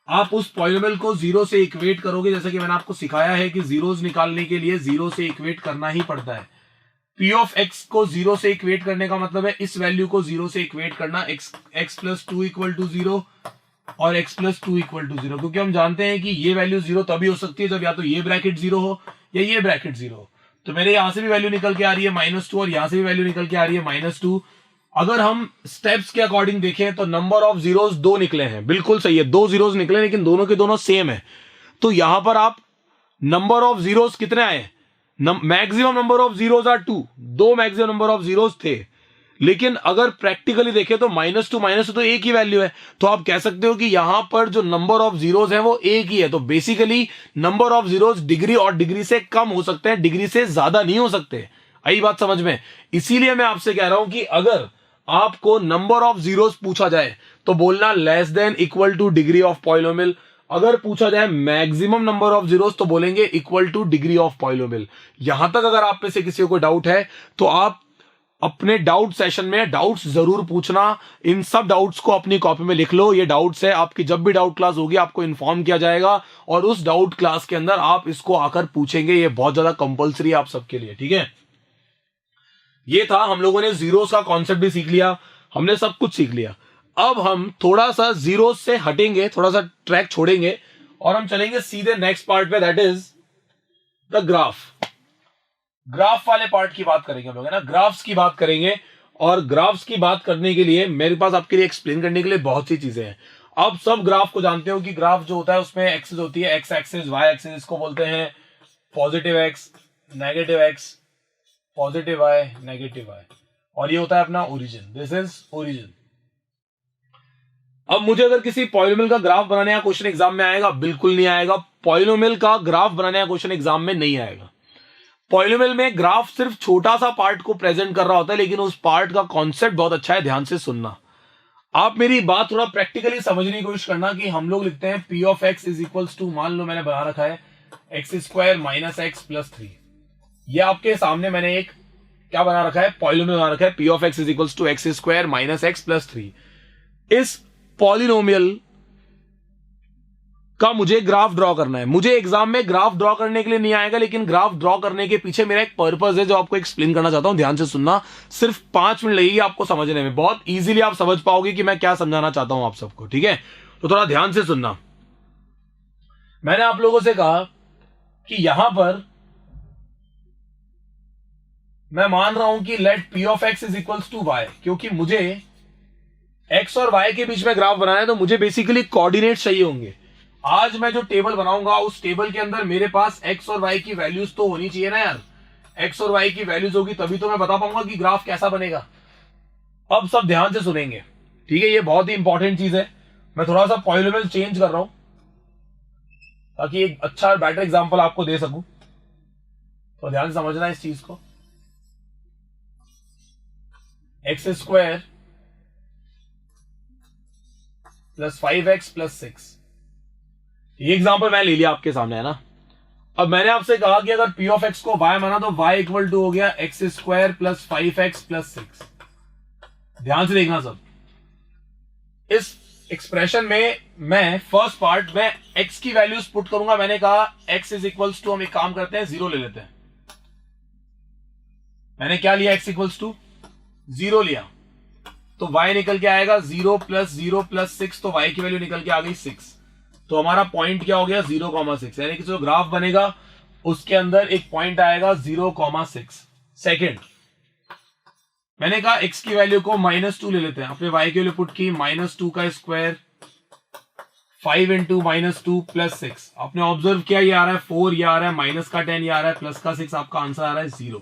आप उस पॉलिनोमियल को 0 से इक्वेट करोगे। जैसे कि मैंने आपको सिखाया है कि जीरोस निकालने के लिए 0 से इक्वेट करना ही पड़ता है। p ऑफ x को 0 से इक्वेट करने का मतलब है इस वैल्यू को 0 से इक्वेट करना, x प्लस 2 इक्वल टू 0 और x प्लस 2 इक्वल टू 0। क्योंकि हम जानते हैं कि ये वैल्यू 0 तभी हो सकती है जब या तो ये ब्रैकेट 0 हो या ये ब्रैकेट 0 हो। तो मेरे यहां से भी वैल्यू निकल के आ रही है -2 और यहां से भी वैल्यू निकल के आ रही है -2। अगर हम स्टेप्स के अकॉर्डिंग देखें तो नंबर ऑफ जीरोस 2 निकले हैं, बिल्कुल सही है, 2 जीरोस निकले, लेकिन दोनों के दोनों सेम है। तो यहां पर आप नंबर ऑफ जीरोस कितने आए? Maximum number of zeros are 2, 2 maximum number of zeros थे। लेकिन अगर प्रैक्टिकली देखें तो -2 तो एक ही वैल्यू है। तो आप कह सकते हो कि यहां पर जो नंबर ऑफ जीरोस है वो एक ही है। तो basically number of zeros degree और डिग्री से कम हो सकते हैं, डिग्री से ज्यादा नहीं हो सकते। आई बात समझ में? इसीलिए मैं आपसे कह रहा हूं कि अगर आपको नंबर ऑफ जीरोस पूछा जाए तो बोलना less than equal two degree of polynomial. अगर पूछा जाए मैक्सिमम नंबर ऑफ जीरोस तो बोलेंगे equal two degree of polynomial. यहां तक अगर आप में से किसी को डाउट है तो आप अपने डाउट सेशन में डाउट्स जरूर पूछना। इन सब डाउट्स को अपनी कॉपी में लिख लो। ये डाउट्स है आपकी, जब भी डाउट क्लास होगी आपको इन्फॉर्म किया जाएगा और उस डाउट क्लास के अंदर आप इसको आकर पूछेंगे। ये बहुत ज्यादा कंपलसरी है आप सबके लिए, ठीक है? ये था, हम लोगों ने जीरोस का कॉन्सेप्ट भी सीख लिया, हमने सब कुछ सीख लिया। अब हम थोड़ा सा जीरोस से हटेंगे, थोड़ा सा ट्रैक छोड़ेंगे और हम चलेंगे सीधे नेक्स्ट पार्ट पे, that is the graph. Graph वाले पार्ट की बात करेंगे हम लोग, है ना, ग्राफ्स की बात करेंगे। और ग्राफ्स की बात करने के लिए मेरे पास आपके लिए एक्सप्लेन करने के लिए बहुत सी चीजें हैं। आप सब ग्राफ को जानते हो कि ग्राफ जो होता है उसमें एक्सिस होती है, एक्स एक्सिस, वाई एक्सिस, इसको बोलते हैं positive x, negative x, positive y, negative y, और ये होता है अपना ओरिजिन, दिस इज ओरिजिन। अब मुझे अगर किसी पॉलिनोमियल का ग्राफ बनाने का क्वेश्चन एग्जाम में आएगा, बिल्कुल नहीं आएगा। पॉलिनोमियल का ग्राफ बनाने का क्वेश्चन एग्जाम में नहीं आएगा। पॉलिनोमियल में ग्राफ सिर्फ छोटा सा पार्ट को प्रेजेंट कर रहा होता है, लेकिन उस पार्ट का कॉन्सेप्ट बहुत अच्छा है, ध्यान से सुनना। आप मेरी बात थोड़ा प्रैक्टिकली समझने की कोशिश करना कि हम लोग लिखते हैं p of x is equals to, मान लो मैंने बना रखा है x square minus x plus 3। ये आपके सामने मैंने एक क्या बना रखा है, पॉलिनोमियल बना रखा है, p of x is equals to x square minus x plus 3। इस पॉलिनोमियल का मुझे ग्राफ ड्रॉ करना है। मुझे एग्जाम में ग्राफ ड्रॉ करने के लिए नहीं आएगा, लेकिन ग्राफ ड्रॉ करने के पीछे मेरा एक पर्पस है जो आपको एक्सप्लेन करना चाहता हूं। ध्यान से सुनना, सिर्फ 5 मिनट लगेगी आपको समझने में। बहुत इजीली आप समझ पाओगे कि मैं क्या समझाना चाहता हूं आप सबको, ठीक है? तो थोड़ा ध्यान से सुनना। मैंने आप लोगों से कहा कि यहां पर मैं मान रहा हूं कि let p of x is equals to y, क्योंकि मुझे एक्स और वाई के बीच में ग्राफ बनाना है, तो मुझे बेसिकली कोऑर्डिनेट चाहिए होंगे। आज मैं जो टेबल बनाऊंगा उस टेबल के अंदर मेरे पास एक्स और वाई की वैल्यूज तो होनी चाहिए ना यार। एक्स और वाई की वैल्यूज होगी तभी तो मैं बता पाऊंगा कि ग्राफ कैसा बनेगा। अब सब ध्यान से सुनेंगे, ठीक है? ये बहुत ही इंपॉर्टेंट चीज है। मैं थोड़ा सा पॉलिनोमियल चेंज कर रहा हूं ताकि एक अच्छा बेटर एग्जांपल आपको दे सकूं, तो ध्यान से समझना इस चीज को। X square plus 5x plus 6, ये एग्जांपल मैं ले लिया आपके सामने, है ना? अब मैंने आपसे कहा कि अगर p ऑफ x को y माना तो y इक्वल टू हो गया x square plus 5x plus 6। ध्यान से देखना सब। इस एक्सप्रेशन में मैं फर्स्ट पार्ट में x की वैल्यूज पुट करूंगा। मैंने कहा x इज इक्वल्स टू, हम एक काम करते हैं 0 ले लेते हैं। मैंने क्या लिया? x इक्वल्स टू 0 लिया, तो y निकल के आएगा 0 प्लस 6, तो y की वैल्यू निकल के आ गई 6। तो हमारा पॉइंट क्या हो गया? 0,6, यानी कि जो ग्राफ बनेगा उसके अंदर एक पॉइंट आएगा 0,6 सेकेंड। मैंने कहा x की वैल्यू को -2 ले लेते हैं। अपने y की वैल्यू पुट की, -2 का स्क्वायर 5 इंटू -2 प्लस 6। आपने ऑब्जर्व किया ये आ रहा है 4, ये आ रहा है माइनस का 10, ये आ रहा है प्लस का 6। आपका आंसर आ रहा है 0,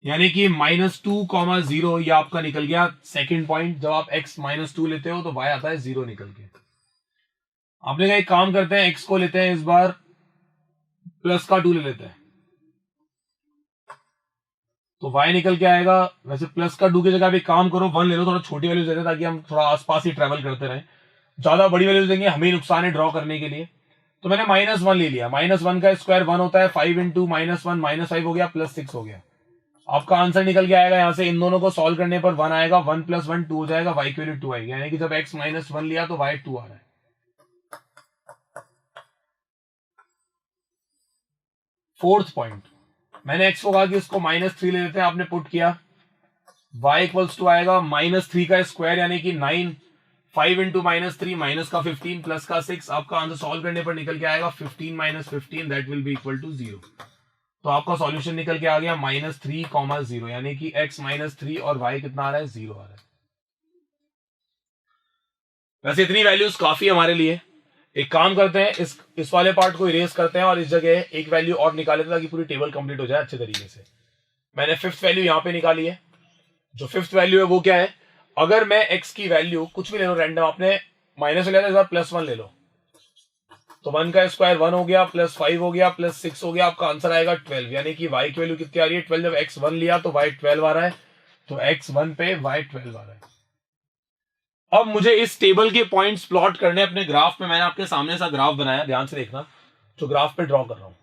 यानी कि -2,0 ये आपका निकल गया सेकंड पॉइंट। जब आप x -2 लेते हो तो y आता है 0 निकल के। आपने कहा एक काम करते हैं, x को लेते हैं इस बार प्लस का 2 ले लेते हैं, तो y निकल के आएगा। वैसे प्लस का 2 की जगह भी काम करो 1 ले लो, थोड़ा छोटी वैल्यू देते हैं ताकि हम थोड़ा आसपास ही ट्रेवल करते रहें। ज्यादा बड़ी वैल्यू देंगे हमें नुकसान है ड्रॉ करने के लिए। तो मैंने -1 ले लिया। -1 का स्क्वायर 1 होता है, 5 इंटू -1 -5 हो गया प्लस 6 हो गया। आपका आंसर निकल के आएगा। यहां से इन दोनों को सॉल्व करने पर 1 आएगा, 1 + 1 2 हो जाएगा, y की वैल्यू 2 आएगी, यानी कि जब x -1 लिया तो y 2 आ रहा है। फोर्थ पॉइंट, मैंने x को कहा कि इसको -3 ले लेते हैं। आपने पुट किया, y इक्वल्स टू आएगा -3 का स्क्वायर यानी कि 9, 5 इंटू -3 माइनस का 15 प्लस का 6। आपका आंसर सॉल्व करने पर निकल के आएगा 15 - 15, that will be equal to 0। तो आपका सॉल्यूशन निकल के आ गया -3,0, यानी कि x -3 और y कितना आ रहा है? 0 आ रहा है। वैसे इतनी वैल्यूज काफी हमारे लिए। एक काम करते हैं, इस वाले पार्ट को इरेज करते हैं और इस जगह एक वैल्यू और निकाल लेते हैं ताकि पूरी टेबल कंप्लीट हो जाए अच्छे तरीके से। मैंने 5th वैल्यू यहां पे निकाली है। जो 5th वैल्यू है वो क्या है? अगर मैं x की वैल्यू कुछ भी ले लो रैंडम, आपने माइनस लिया था, इस बार +1 ले लो, तो 1 का स्क्वायर 1 हो गया, प्लस 5 हो गया, प्लस 6 हो गया। आपका आंसर आएगा 12, यानी कि y की वैल्यू कितनी आ रही है? 12। जब x 1 लिया तो y 12 आ रहा है, तो x 1 पे y 12 आ रहा है। अब मुझे इस टेबल के पॉइंट्स प्लॉट करने अपने ग्राफ में। मैंने आपके सामने सा ग्राफ बनाया, ध्यान से देखना, जो ग्राफ पे ड्रॉ कर रहा हूं।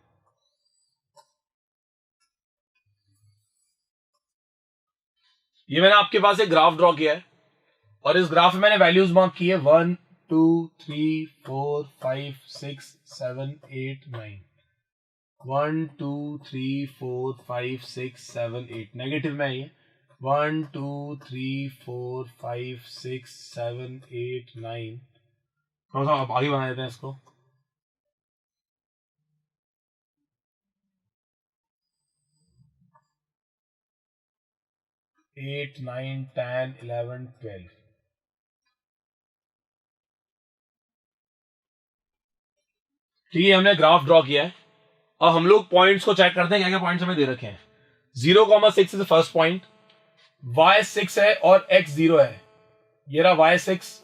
ये मैंने आपके पास एक ग्राफ ड्रॉ किया है और इस ग्राफ में मैंने वैल्यूज मार्क की है 1 2 3 4 5 6 7 8 9। 1 2 3 4 5 6 7 8 नेगेटिव में है ये। 1 2 3 4 5 6 7 8 9। थोड़ा सा आप आगे बना देते हैं इसको। 8 9 10 11 12। ठीक है, हमने ग्राफ ड्रॉ किया है और हम लोग पॉइंट्स को चेक करते हैं क्या क्या पॉइंट्स हमें दे रखे हैं। 0,6 इज फर्स्ट पॉइंट, y 6 है और x 0 है। ये रहा y 6,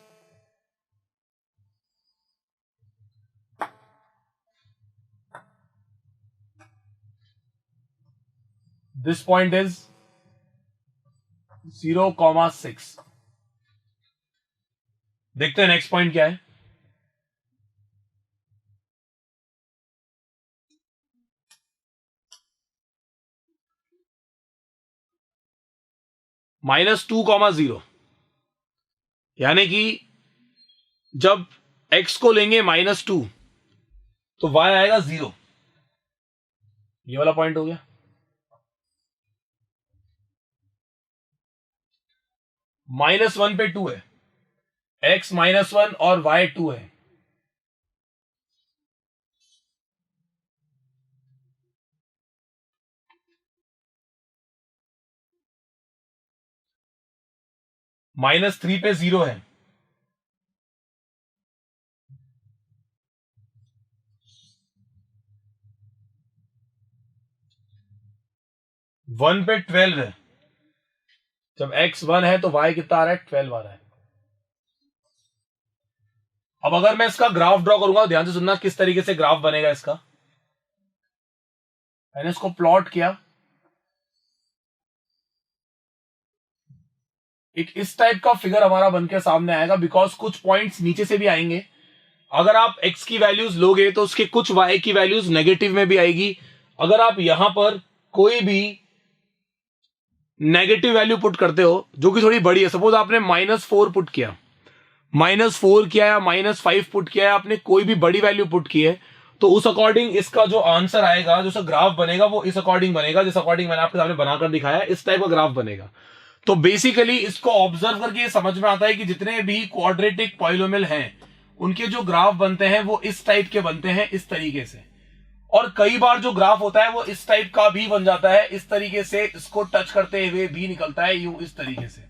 दिस पॉइंट इज 0,6। देखते हैं नेक्स्ट पॉइंट क्या है। -2,0, यानी कि जब x को लेंगे -2 तो y आएगा 0। ये वाला पॉइंट हो गया। -1 पे 2 है, x -1 और y 2 है। -3 पे 0 है, वन पे 12 है। जब x 1 है तो y कितना आ रहा है? 12 आ रहा है। अब अगर मैं इसका ग्राफ ड्रॉ करूंगा, ध्यान से सुनना किस तरीके से ग्राफ बनेगा इसका। मैंने इसको प्लॉट किया, एक इस टाइप का फिगर हमारा बनकर सामने आएगा, बिकॉज कुछ पॉइंट्स नीचे से भी आएंगे। अगर आप x की वैल्यूज लोगे तो उसके कुछ y की वैल्यूज नेगेटिव में भी आएगी। अगर आप यहां पर कोई भी नेगेटिव वैल्यू पुट करते हो जो कि थोड़ी बड़ी है, सपोज आपने -4 पुट किया, -4 किया या -5 पुट किया है, आपने कोई भी बड़ी वैल्यू पुट की है, तो उस अकॉर्डिंग इसका जो आंसर आएगा, जो ग्राफ बनेगा वो इस अकॉर्डिंग बनेगा, जिस अकॉर्डिंग मैंने आपके सामने बनाकर दिखाया, इस टाइप का ग्राफ बनेगा। तो बेसिकली इसको ऑब्जर्व करके ये समझ में आता है कि जितने भी क्वाड्रेटिक पॉलिनोमियल हैं उनके जो ग्राफ बनते हैं वो इस टाइप के बनते हैं, इस तरीके से। और कई बार जो ग्राफ होता है वो इस टाइप का भी बन जाता है, इस तरीके से इसको टच करते हुए भी निकलता है, यूं इस तरीके से।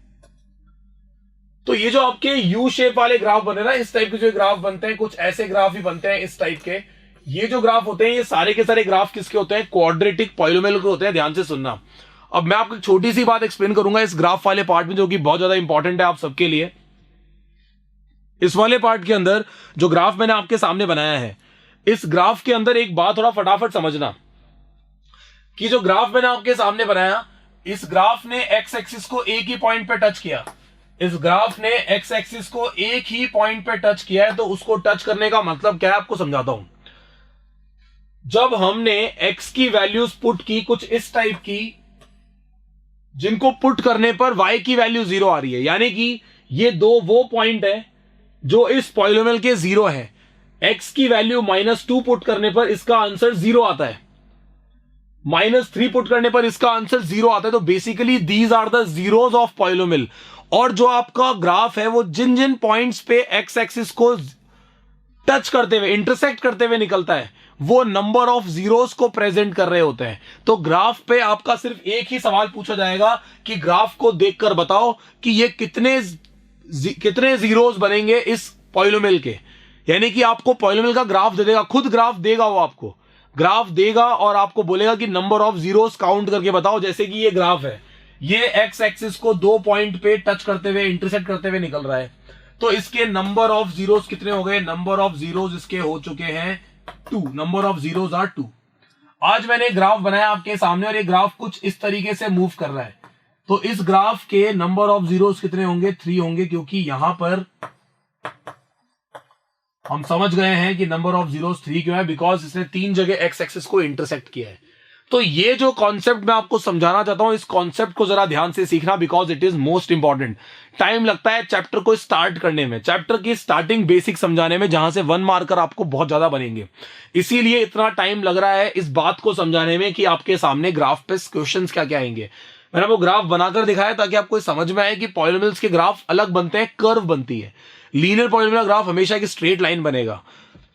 तो ये जो आपके यू शेप वाले ग्राफ बने ना, इस टाइप के जो ग्राफ बनते हैं, कुछ ऐसे ग्राफ भी बनते हैं इस टाइप के। ये जो ग्राफ होते हैं ये सारे के सारे ग्राफ किसके होते हैं? क्वाड्रेटिक पॉलिनोमियल के होते हैं। ध्यान से सुनना। अब मैं आपको छोटी सी बात एक्सप्लेन करूंगा इस ग्राफ वाले पार्ट में, जो कि बहुत ज्यादा इंपॉर्टेंट है आप सबके लिए। इस वाले पार्ट के अंदर जो ग्राफ मैंने आपके सामने बनाया है, इस ग्राफ के अंदर एक बात थोड़ा फटाफट समझना कि जो ग्राफ मैंने आपके सामने बनाया, इस ग्राफ ने एक्स एक्सिस को एक ही पॉइंट पे टच किया। इस ग्राफ ने एक्स एक्सिस को एक ही पॉइंट पे टच किया है। तो उसको टच करने का मतलब क्या है आपको समझाता हूं। जब हमने एक्स की वैल्यूज पुट की कुछ इस टाइप की, जिनको पुट करने पर y की वैल्यू 0 आ रही है, यानी कि ये दो वो पॉइंट है जो इस पॉलिनोमियल के 0 है। x की वैल्यू -2 पुट करने पर इसका आंसर 0 आता है, -3 पुट करने पर इसका आंसर 0 आता है। तो basically these are the zeros of polynomial. और जो आपका ग्राफ है वो जिन जिन पॉइंट्स पे x एक्सिस को टच करते हुए, इंटरसेक्ट करते हुए निकलता है, वो नंबर ऑफ जीरोस को प्रेजेंट कर रहे होते हैं। तो ग्राफ पे आपका सिर्फ एक ही सवाल पूछा जाएगा कि ग्राफ को देखकर बताओ कि ये कितने जीरोस बनेंगे इस पॉलिनोमियल के। यानी कि आपको पॉलिनोमियल का ग्राफ दे देगा, खुद ग्राफ देगा, वो आपको ग्राफ देगा और आपको बोलेगा कि नंबर ऑफ जीरोस काउंट करके बताओ। जैसे कि ये ग्राफ है, ये एक्स एक्सिस को 2 पॉइंट पे टच करते हुए, इंटरसेक्ट करते हुए निकल रहा है। तो इसके नंबर ऑफ जीरोस कितने हो गए? नंबर ऑफ जीरोस इसके हो चुके हैं 2। Number of zeros are 2। आज मैंने ग्राफ बनाया आपके सामने और ये ग्राफ कुछ इस तरीके से मूव कर रहा है। तो इस ग्राफ के नंबर ऑफ जीरोस कितने होंगे? 3 होंगे, क्योंकि यहां पर हम समझ गए हैं कि नंबर ऑफ जीरोस 3 क्यों है, बिकॉज इसने 3 जगह एक्स एक्सिस को इंटरसेक्ट किया है। तो ये जो कॉन्सेप्ट मैं आपको समझाना चाहता हूं, इस कॉन्सेप्ट को जरा ध्यान से सीखना, because it is most important. Time लगता है चैप्टर को स्टार्ट करने में, चैप्टर की स्टार्टिंग बेसिक समझाने में, जहां से 1 मार्कर आपको बहुत ज्यादा बनेंगे। इसीलिए इतना टाइम लग रहा है इस बात को समझाने में कि आपके सामने ग्राफ पे क्वेश्चन क्या क्या आएंगे। मैंने वो ग्राफ बनाकर दिखाया ताकि आपको समझ में आए कि पॉलिनोमियल्स के ग्राफ अलग बनते हैं, कर्व बनती है। लीनियर पॉलिनोमियल ग्राफ हमेशा एक स्ट्रेट लाइन बनेगा,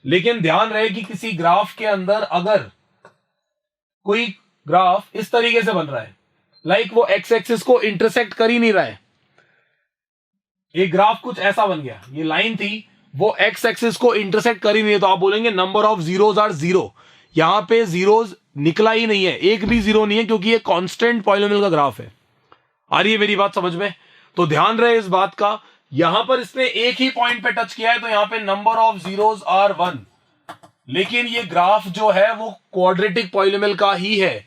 लेकिन ध्यान रहे कि किसी ग्राफ के अंदर अगर कोई ग्राफ इस तरीके से बन रहा है, लाइक वो एक्स एक्सिस को इंटरसेक्ट कर ही नहीं रहा है, एक ग्राफ कुछ ऐसा बन गया, ये लाइन थी, वो एक्स एक्सिस को इंटरसेक्ट कर ही नहीं है, तो आप बोलेंगे नंबर ऑफ जीरोज आर 0। यहां पे जीरोज निकला ही नहीं है, एक भी जीरो नहीं है, क्योंकि ये कांस्टेंट पॉलिनोमियल का ग्राफ है। आ रही है मेरी बात समझ में? तो ध्यान रहे इस बात का। यहां पर इसने एक ही पॉइंट पे टच किया है, तो यहां पे नंबर ऑफ जीरोज आर 1। लेकिन ये ग्राफ जो है वो क्वाड्रेटिक पॉलिनोमियल का ही है।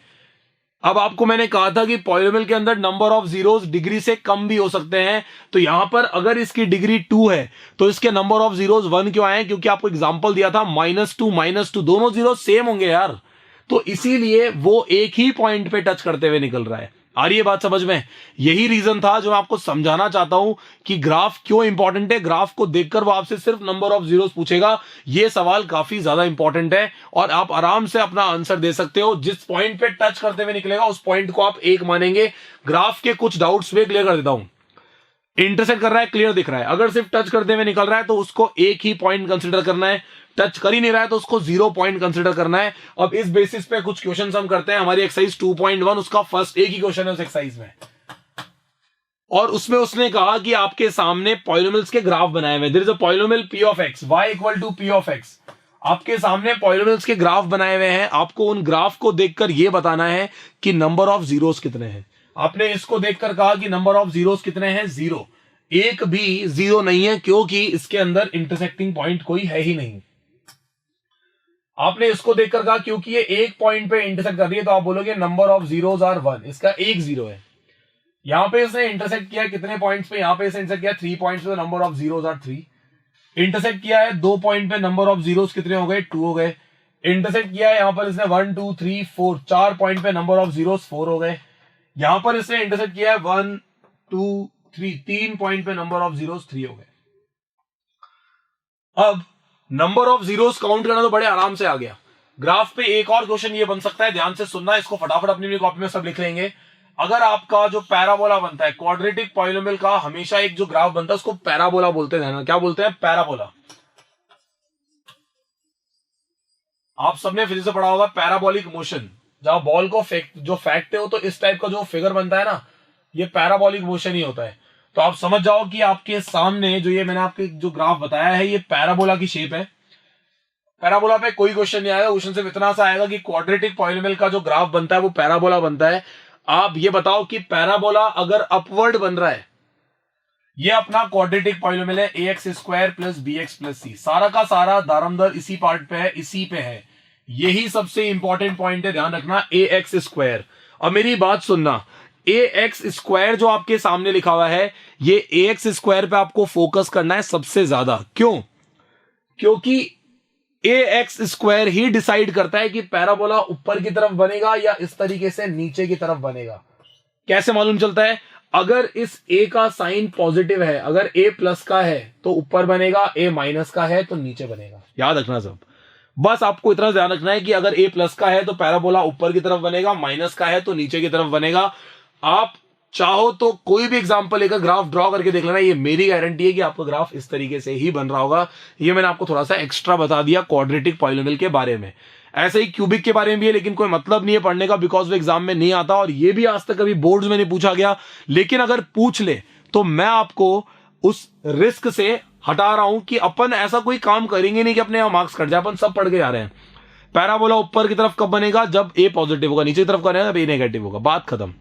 अब आपको मैंने कहा था कि पॉलिनोमियल के अंदर नंबर ऑफ जीरोस डिग्री से कम भी हो सकते हैं। तो यहां पर अगर इसकी डिग्री 2 है तो इसके नंबर ऑफ जीरोस 1 क्यों आए? क्योंकि आपको एग्जांपल दिया था -2 दोनों जीरो सेम होंगे यार। तो इसीलिए वो एक ही पॉइंट पे टच करते हुए निकल रहा है। आ रही है बात समझ में? यही रीजन था जो मैं आपको समझाना चाहता हूं कि ग्राफ क्यों इंपॉर्टेंट है। ग्राफ को देखकर वो आपसे सिर्फ नंबर ऑफ जीरोस पूछेगा। ये सवाल काफी ज्यादा इंपॉर्टेंट है और आप आराम से अपना आंसर दे सकते हो। जिस पॉइंट पे टच करते हुए निकलेगा उस पॉइंट को आप 1 मानेंगे। ग्राफ के कुछ डाउट्स में क्लियर कर देता हूं। इंटरसेक्ट कर रहा है, क्लियर दिख रहा है, अगर सिर्फ टच करते हुए निकल रहा है तो उसको 1 ही पॉइंट कंसिडर करना है। टच कर ही नहीं रहा है तो उसको 0 पॉइंट कंसिडर करना है। अब इस बेसिस पे कुछ क्वेश्चन हम करते हैं। हमारी एक्सरसाइज 2.1 उसका फर्स्ट एक ही क्वेश्चन है उस एक्सरसाइज में, और उसमें उसने कहा कि आपके सामने पॉलिनोमियल्स के ग्राफ बनाए हुए। There is a polynomial p of x, y equal to p of x। आपके सामने पॉलिनोमियल्स के ग्राफ बनाए हुए हैं। आपको उन ग्राफ को देखकर यह बताना है कि नंबर ऑफ जीरोस कितने हैं। आपने इसको देखकर कहा कि नंबर ऑफ जीरोस कितने हैं, 0। एक भी 0 नहीं है क्योंकि इसके अंदर इंटरसेक्टिंग पॉइंट कोई है ही नहीं। आपने इसको देखकर कहा क्योंकि ये एक पॉइंट पे इंटरसेक्ट कर रही है तो आप बोलोगे नंबर ऑफ जीरोस आर 1। इसका एक 0 है। यहां पे इसने इंटरसेक्ट किया कितने पॉइंट्स पे, यहां पे इसने इंटरसेक्ट किया 3 पॉइंट्स पे, number of zeros are 3। Intersect किया है 2 पॉइंट पे, नंबर ऑफ जीरोस कितने हो गए, 2 हो गए। इंटरसेक्ट किया है यहां पर इसने 1 2 3 4, 4 पॉइंट पे, नंबर ऑफ जीरोस 4 हो गए। यहां पर इसने इंटरसेक्ट किया है 1 2 3, 3 पॉइंट पे, नंबर ऑफ जीरोस 3 हो गए। अब नंबर ऑफ जीरोस काउंट करना तो बड़े आराम से आ गया। ग्राफ पे एक और क्वेश्चन ये बन सकता है, ध्यान से सुनना, इसको फटाफट अपनी कॉपी में सब लिख लेंगे। अगर आपका जो पैराबोला बनता है, क्वाड्रेटिक पॉलिनोमियल का हमेशा एक जो ग्राफ बनता है उसको पैराबोला बोलते हैं। क्या बोलते हैं, पैराबोला। आप सबने फिजिक्स से पढ़ा होगा पैराबोलिक मोशन। जहां बॉल को जो फेंकते हो तो इस टाइप का जो फिगर बनता है ना, ये पैराबोलिक मोशन ही होता है। तो आप समझ जाओ कि आपके सामने जो ये मैंने आपके जो ग्राफ बताया है ये पैराबोला की शेप है। पैराबोला पे कोई क्वेश्चन नहीं आएगा, क्वेश्चन सिर्फ इतना सा आएगा कि क्वाड्रेटिक पॉलिनोमियल का जो ग्राफ बनता है वो पैराबोला बनता है। आप ये बताओ कि पैराबोला अगर अपवर्ड बन रहा है, ये अपना क्वाड्रेटिक पॉलिनोमियल है ax square plus bx plus c। सारा का सारा दारमदर इसी पार्ट पे है, इसी पे है। यही सबसे इंपॉर्टेंट पॉइंट है, ध्यान रखना, ax स्क्वायर। अब मेरी बात सुनना, ax स्क्वायर जो आपके सामने लिखा हुआ है, ये ax स्क्वायर पे आपको फोकस करना है सबसे ज्यादा। क्यों? क्योंकि ax स्क्वायर ही डिसाइड करता है कि पैराबोला ऊपर की तरफ बनेगा या इस तरीके से नीचे की तरफ बनेगा। कैसे मालूम चलता है? अगर इस a का साइन पॉजिटिव है, अगर a प्लस का है तो ऊपर बनेगा, a माइनस का है तो नीचे बनेगा। याद रखना सब, बस आपको इतना ध्यान रखना है कि अगर a प्लस का है तो पैराबोला ऊपर की तरफ बनेगा, माइनस का है तो नीचे की तरफ बनेगा। आप चाहो तो कोई भी एग्जांपल लेकर ग्राफ ड्रॉ करके देख लेना, ये मेरी गारंटी है कि आपका ग्राफ इस तरीके से ही बन रहा होगा। ये मैंने आपको थोड़ा सा एक्स्ट्रा बता दिया क्वाड्रेटिक पॉलिनोमियल के बारे में। ऐसे ही क्यूबिक के बारे में भी है, लेकिन कोई मतलब नहीं है पढ़ने का, बिकॉज वो एग्जाम में नहीं आता और ये भी आज तक कभी बोर्ड्स में नहीं पूछा गया। लेकिन अगर पूछ ले तो मैं आपको उस रिस्क से हटा रहा हूं कि अपन ऐसा कोई काम करेंगे नहीं कि अपने यहां मार्क्स कट जाए। अपन सब पढ़ के जा रहे हैं। पैराबोला ऊपर की तरफ कब बनेगा? जब ए पॉजिटिव होगा। नीचे की तरफ करेगा जब ए नेगेटिव होगा। बात खत्म।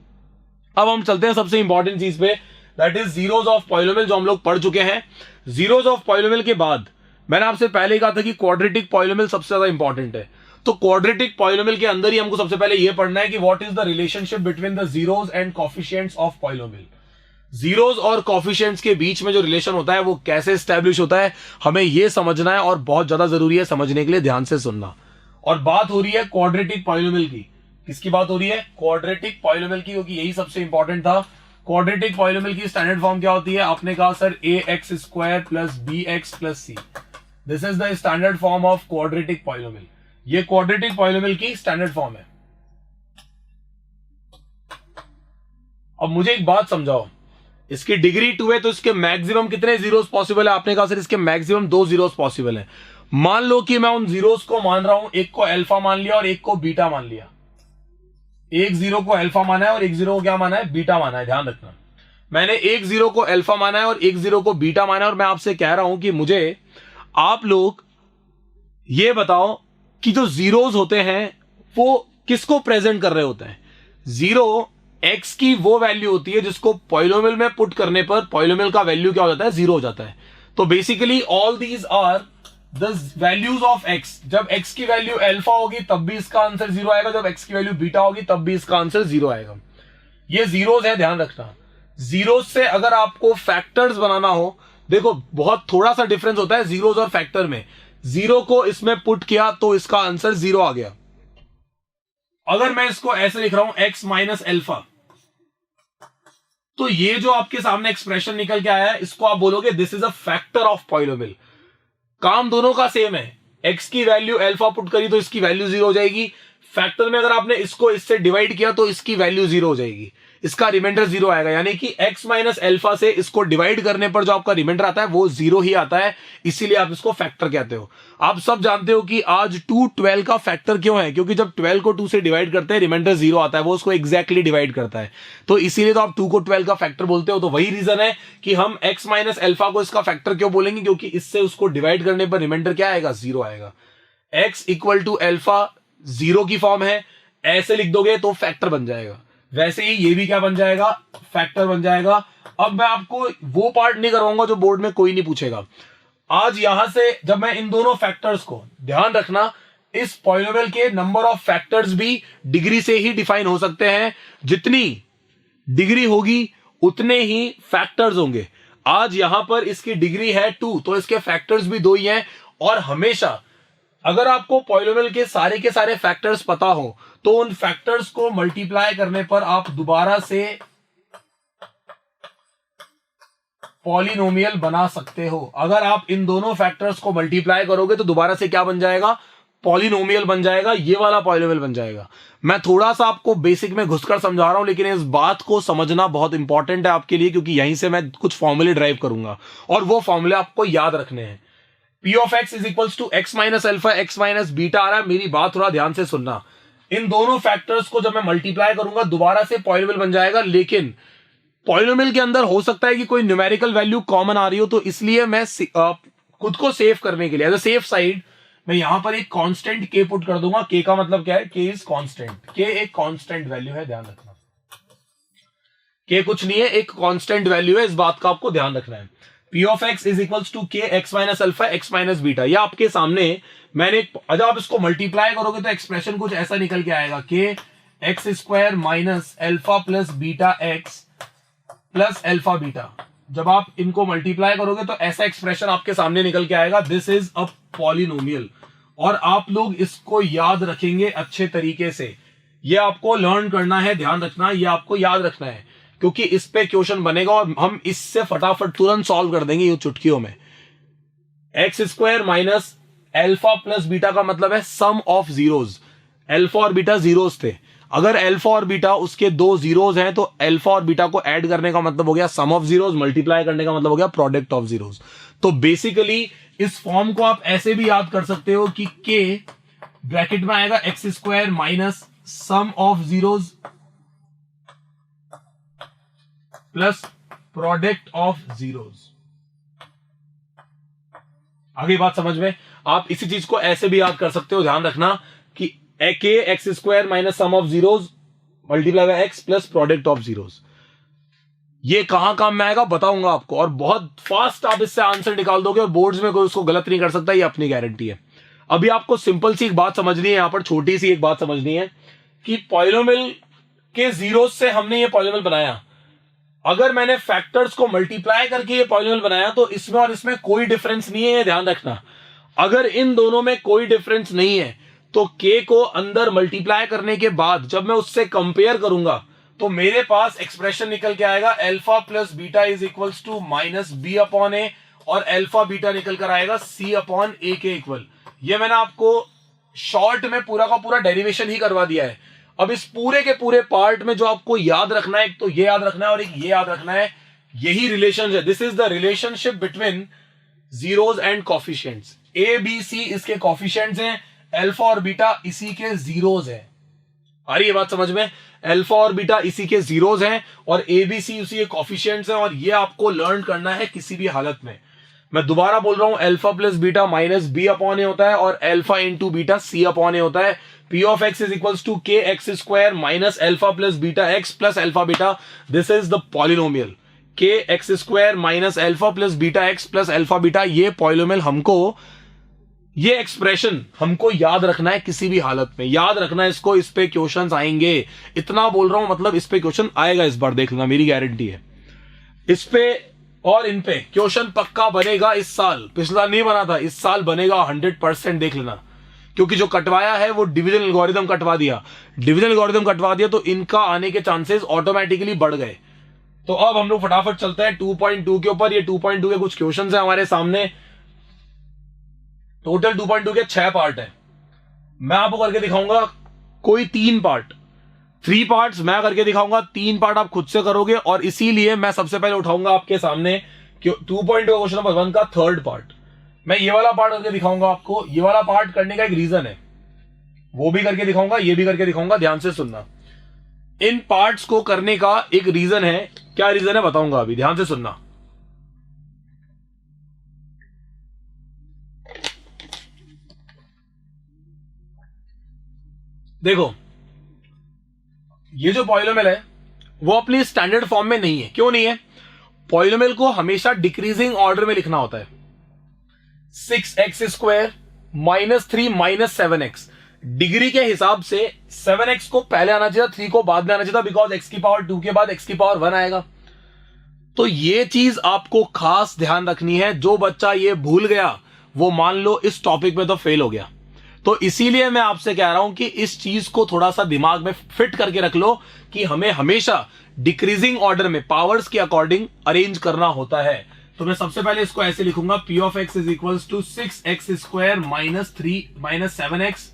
अब हम चलते हैं सबसे इंपॉर्टेंट चीज पे, that is zeros of polynomial, जो हम लोग पढ़ चुके हैं। जीरोस ऑफ पॉलिनोमियल के बाद मैंने आपसे पहले ही कहा था कि क्वाड्रेटिक पॉलिनोमियल सबसे ज्यादा इंपॉर्टेंट है। तो क्वाड्रेटिक पॉलिनोमियल के अंदर ही हमको सबसे पहले यह पढ़ना है कि what is the relationship between the zeros and coefficients of polynomial. Zeros और कोफिशिएंट्स के बीच में जो रिलेशन होता है वो कैसे एस्टैब्लिश होता है, हमें यह समझना है और बहुत ज्यादा जरूरी है समझने के लिए। ध्यान से सुनना। और बात हो रही है क्वाड्रेटिक पॉलिनोमियल की। किसकी बात हो रही है? क्वाड्रेटिक पॉलिनोमियल की, क्योंकि यही सबसे इंपॉर्टेंट था। क्वाड्रेटिक पॉलिनोमियल की स्टैंडर्ड फॉर्म क्या होती है? आपने कहा sir ax square plus bx plus c। This is the standard form of quadratic polynomial. ये क्वाड्रेटिक पॉलिनोमियल की स्टैंडर्ड फॉर्म है। अब मुझे एक बात समझाओ, इसकी डिग्री 2 है तो इसके मैक्सिमम कितने जीरोस पॉसिबल है? आपने कहा सर इसके मैक्सिमम 2 जीरोस पॉसिबल है। मान लो कि मैं उन जीरोस को मान रहा हूं, एक को अल्फा मान लिया और एक को बीटा मान लिया। एक जीरो को अल्फा माना है और एक जीरो को क्या माना है? बीटा माना है। ध्यान रखना, मैंने एक जीरो को अल्फा माना है और एक जीरो को बीटा माना है। और मैं आपसे कह रहा हूं कि मुझे आप लोग ये बताओ कि जो जीरोस होते हैं वो किसको प्रेजेंट कर रहे होते हैं? जीरो एक्स की वो वैल्यू होती है जिसको पॉलिनोमियल में पुट करने पर पॉलिनोमियल का वैल्यू क्या हो जाता है? जीरो हो जाता है। तो basically all these are the values of x. जब एक्स की वैल्यू अल्फा होगी तब भी इसका आंसर जीरो आएगा, जब एक्स की वैल्यू बीटा होगी तब भी इसका आंसर जीरो आएगा। ये जीरोस है, ध्यान रखना। जीरोस से अगर आपको फैक्टर्स बनाना हो, देखो बहुत थोड़ा सा डिफरेंस होता है जीरोस और फैक्टर में। जीरो को इसमें पुट किया तो इसका आंसर जीरो आ गया। अगर मैं इसको ऐसे लिख रहा हूं एक्स माइनस अल्फा, तो ये जो आपके सामने एक्सप्रेशन निकल के आया है, इसको आप बोलोगे this is a factor of polynomial. काम दोनों का सेम है, x की वैल्यू अल्फा पुट करी तो इसकी वैल्यू 0 हो जाएगी, फैक्टर में अगर आपने इसको इससे डिवाइड किया तो इसकी वैल्यू 0 हो जाएगी, इसका रिमाइंडर 0 आएगा। यानी कि x माइनस अल्फा से इसको डिवाइड करने पर जो आपका रिमाइंडर आता है वो 0 ही आता है, इसीलिए आप इसको फैक्टर कहते हो। आप सब जानते हो कि आज 2 12 का फैक्टर क्यों है, क्योंकि जब 12 को 2 से डिवाइड करते हैं रिमाइंडर 0 आता है, वो उसको एग्जैक्टली डिवाइड करता है, तो इसीलिए तो आप 2 को 12 का फैक्टर बोलते हो। तो वही रीजन है कि हम x माइनस अल्फा को इसका फैक्टर क्यों बोलेंगे, क्योंकि इससे उसको डिवाइड करने पर रिमाइंडर क्या आएगा, 0 आएगा। x इक्वल टू अल्फा 0 की फॉर्म है, ऐसे लिख दोगे तो फैक्टर बन जाएगा, वैसे ही ये भी क्या बन जाएगा, फैक्टर बन जाएगा। अब मैं आपको वो पार्ट नहीं करवाऊंगा जो बोर्ड में कोई नहीं पूछेगा। आज यहां से जब मैं इन दोनों फैक्टर्स को, ध्यान रखना, इस पॉलिनोमियल के नंबर ऑफ फैक्टर्स भी डिग्री से ही डिफाइन हो सकते हैं, जितनी डिग्री होगी उतने ही फैक्टर्स होंगे। आज यहां पर इसकी डिग्री है 2, तो इसके फैक्टर्स भी 2 ही हैं। और हमेशा अगर आपको पॉलिनोमियल के सारे फैक्टर्स पता हो तो उन फैक्टर्स को मल्टीप्लाई करने पर आप दोबारा से पॉलिनोमियल बना सकते हो। अगर आप इन दोनों फैक्टर्स को मल्टीप्लाई करोगे तो दोबारा से क्या बन जाएगा, पॉलिनोमियल बन जाएगा, ये वाला पॉलिनोमियल बन जाएगा। मैं थोड़ा सा आपको बेसिक में घुसकर समझा रहा हूं, लेकिन इस बात को समझना बहुत इंपॉर्टेंट है आपके लिए, क्योंकि यहीं से मैं कुछ फॉर्मूले ड्राइव करूंगा और वो फॉर्मूले आपको याद रखने हैं। P of x is equals to x minus alpha x minus beta आ रहा है, मेरी बात थोड़ा ध्यान से सुनना। इन दोनों फैक्टर्स को जब मैं मल्टीप्लाई करूंगा दोबारा से पॉलिनोमियल बन जाएगा, लेकिन पॉलिनोमियल के अंदर हो सकता है कि कोई न्यूमेरिकल वैल्यू कॉमन आ रही हो, तो इसलिए मैं खुद को सेव करने के लिए एज अ सेफ साइड मैं यहां पर एक कांस्टेंट k पुट कर दूंगा। k का मतलब क्या है, k इज कांस्टेंट, k एक कांस्टेंट वैल्यू है, ध्यान रखना। k कुछ नहीं है, एक कांस्टेंट वैल्यू है, इस बात का आपको ध्यान रखना है। P of x is equals to k x minus alpha x minus beta. यह आपके सामने मैंने जब आप इसको मल्टीप्लाई करोगे तो एक्सप्रेशन कुछ ऐसा निकल के आएगा, k x square minus alpha plus beta x plus alpha beta. जब आप इनको मल्टीप्लाई करोगे तो ऐसा एक्सप्रेशन आपके सामने निकल के आएगा, दिस इज अ पॉलिनोमियल। और आप लोग इसको याद रखेंगे अच्छे तरीके से, ये आपको लर्न करना है, ध्यान रखना, ये आपको याद रखना है, क्योंकि इस पे क्वेश्चन बनेगा और हम इससे फटाफट तुरंत सॉल्व कर देंगे ये चुटकियों में। X square minus alpha plus beta का मतलब है सम ऑफ जीरोज। अल्फा और बीटा जीरोज थे, अगर अल्फा और बीटा उसके 2 जीरोज हैं तो अल्फा और बीटा को ऐड करने का मतलब हो गया सम ऑफ जीरोज, मल्टीप्लाई करने का मतलब हो गया प्रोडक्ट ऑफ जीरोज। तो बेसिकली इस फॉर्म को आप ऐसे भी याद कर सकते हो कि k ब्रैकेट में आएगा x square minus sum of zeros plus product of zeros. आगे बात समझ में, आप इसी चीज को ऐसे भी याद कर सकते हो, ध्यान रखना कि k x square minus sum of zeros multiply by x plus product of zeros. ये कहां काम में आएगा बताऊंगा आपको, और बहुत फास्ट आप इससे आंसर निकाल दोगे और बोर्ड्स में कोई उसको गलत नहीं कर सकता, ये अपनी गारंटी है। अभी आपको सिंपल सी एक बात समझनी है, यहां पर छोटी सी एक बात समझनी है कि पॉलिनोमियल के जीरोज से हमने ये पॉलिनोमियल बनाया। अगर मैंने फैक्टर्स को मल्टीप्लाई करके ये पॉलिनोमियल बनाया तो इसमें और इसमें कोई डिफरेंस नहीं है, ध्यान रखना। अगर इन दोनों में कोई डिफरेंस नहीं है तो k को अंदर मल्टीप्लाई करने के बाद जब मैं उससे कंपेयर करूंगा तो मेरे पास एक्सप्रेशन निकल के आएगा alpha plus beta is equals to minus B upon A, और अल्फा बीटा निकल कर आएगा सी अपॉन ए के इक्वल। ये मैंने आपको शॉर्ट में पूरा का पूरा डेरिवेशन ही करवा दिया है। अब इस पूरे के पूरे पार्ट में जो आपको याद रखना है, एक तो ये याद रखना है और एक ये याद रखना है, यही रिलेशन है। This is the relationship between zeros and coefficients. A B C इसके कॉफिशिएंट्स हैं, अल्फा और बीटा इसी के जीरोज है। आ रही है बात समझ में, अल्फा और बीटा इसी के जीरोज हैं और ए बी सी उसी के कॉफिशिएंट्स हैं, और ये आपको लर्न करना है किसी भी हालत में। मैं दोबारा बोल रहा हूं, alpha plus beta minus B upon A होता है और alpha into beta C upon A होता है। P of x is equals to k x square minus alpha plus beta x plus alpha beta. This is the polynomial k x square minus alpha plus beta x plus alpha beta. ये polynomial हमको, ये expression हमको याद रखना है किसी भी हालत में, याद रखना है इसको, इस पे क्वेश्चंस आएंगे। इतना बोल रहा हूं मतलब इस पे क्वेश्चन आएगा इस बार, देख लेना, मेरी गारंटी है। इस पे और इन पे क्वेश्चन पक्का बनेगा इस साल, पिछला नहीं बना था, इस साल बनेगा 100%, देख लेना। क्योंकि जो कटवाया है वो डिवीजन एल्गोरिथम कटवा दिया, डिवीजन एल्गोरिथम कटवा दिया तो इनका आने के चांसेस ऑटोमेटिकली बढ़ गए। तो अब हम लोग फटाफट चलते हैं 2.2 के ऊपर। ये 2.2 के कुछ क्वेश्चंस हैं हमारे सामने। टोटल 2.2 के 6 पार्ट है। मैं आपको करके दिखाऊंगा कोई 3 पार्ट, 3 पार्ट्स मैं करके दिखाऊंगा, 3 पार्ट आप खुद से करोगे। और इसीलिए मैं सबसे पहले उठाऊंगा आपके सामने 2.2 क्वेश्चन नंबर 1 का थर्ड पार्ट। मैं ये वाला पार्ट करके दिखाऊंगा आपको। ये वाला पार्ट करने का एक रीजन है, वो भी करके दिखाऊंगा, ये भी करके दिखाऊंगा। ध्यान से सुनना, इन पार्ट्स को करने का एक रीजन है। क्या रीजन है बताऊंगा अभी, ध्यान से सुनना। देखो, ये जो पॉलिनोमियल है वो अपनी स्टैंडर्ड फॉर्म में नहीं है। क्यों नहीं है? पॉलिनोमियल को हमेशा डिक्रीजिंग ऑर्डर में लिखना होता है। 6x² -3 -7x, डिग्री के हिसाब से 7x को पहले आना चाहिए, 3 को बाद में आना चाहिए, बिकॉज x की पावर 2 के बाद x की पावर 1 आएगा। तो ये चीज आपको खास ध्यान रखनी है। जो बच्चा ये भूल गया वो मान लो इस टॉपिक में तो फेल हो गया। तो इसीलिए मैं आपसे कह रहा हूं कि इस चीज को थोड़ा सा दिमाग में फिट करके रख लो कि हमें हमेशा डिक्रीजिंग ऑर्डर में पावर्स के अकॉर्डिंग अरेंज करना होता है। तो मैं सबसे पहले इसको ऐसे लिखूंगा, p of x is equals to 6x² -3 -7x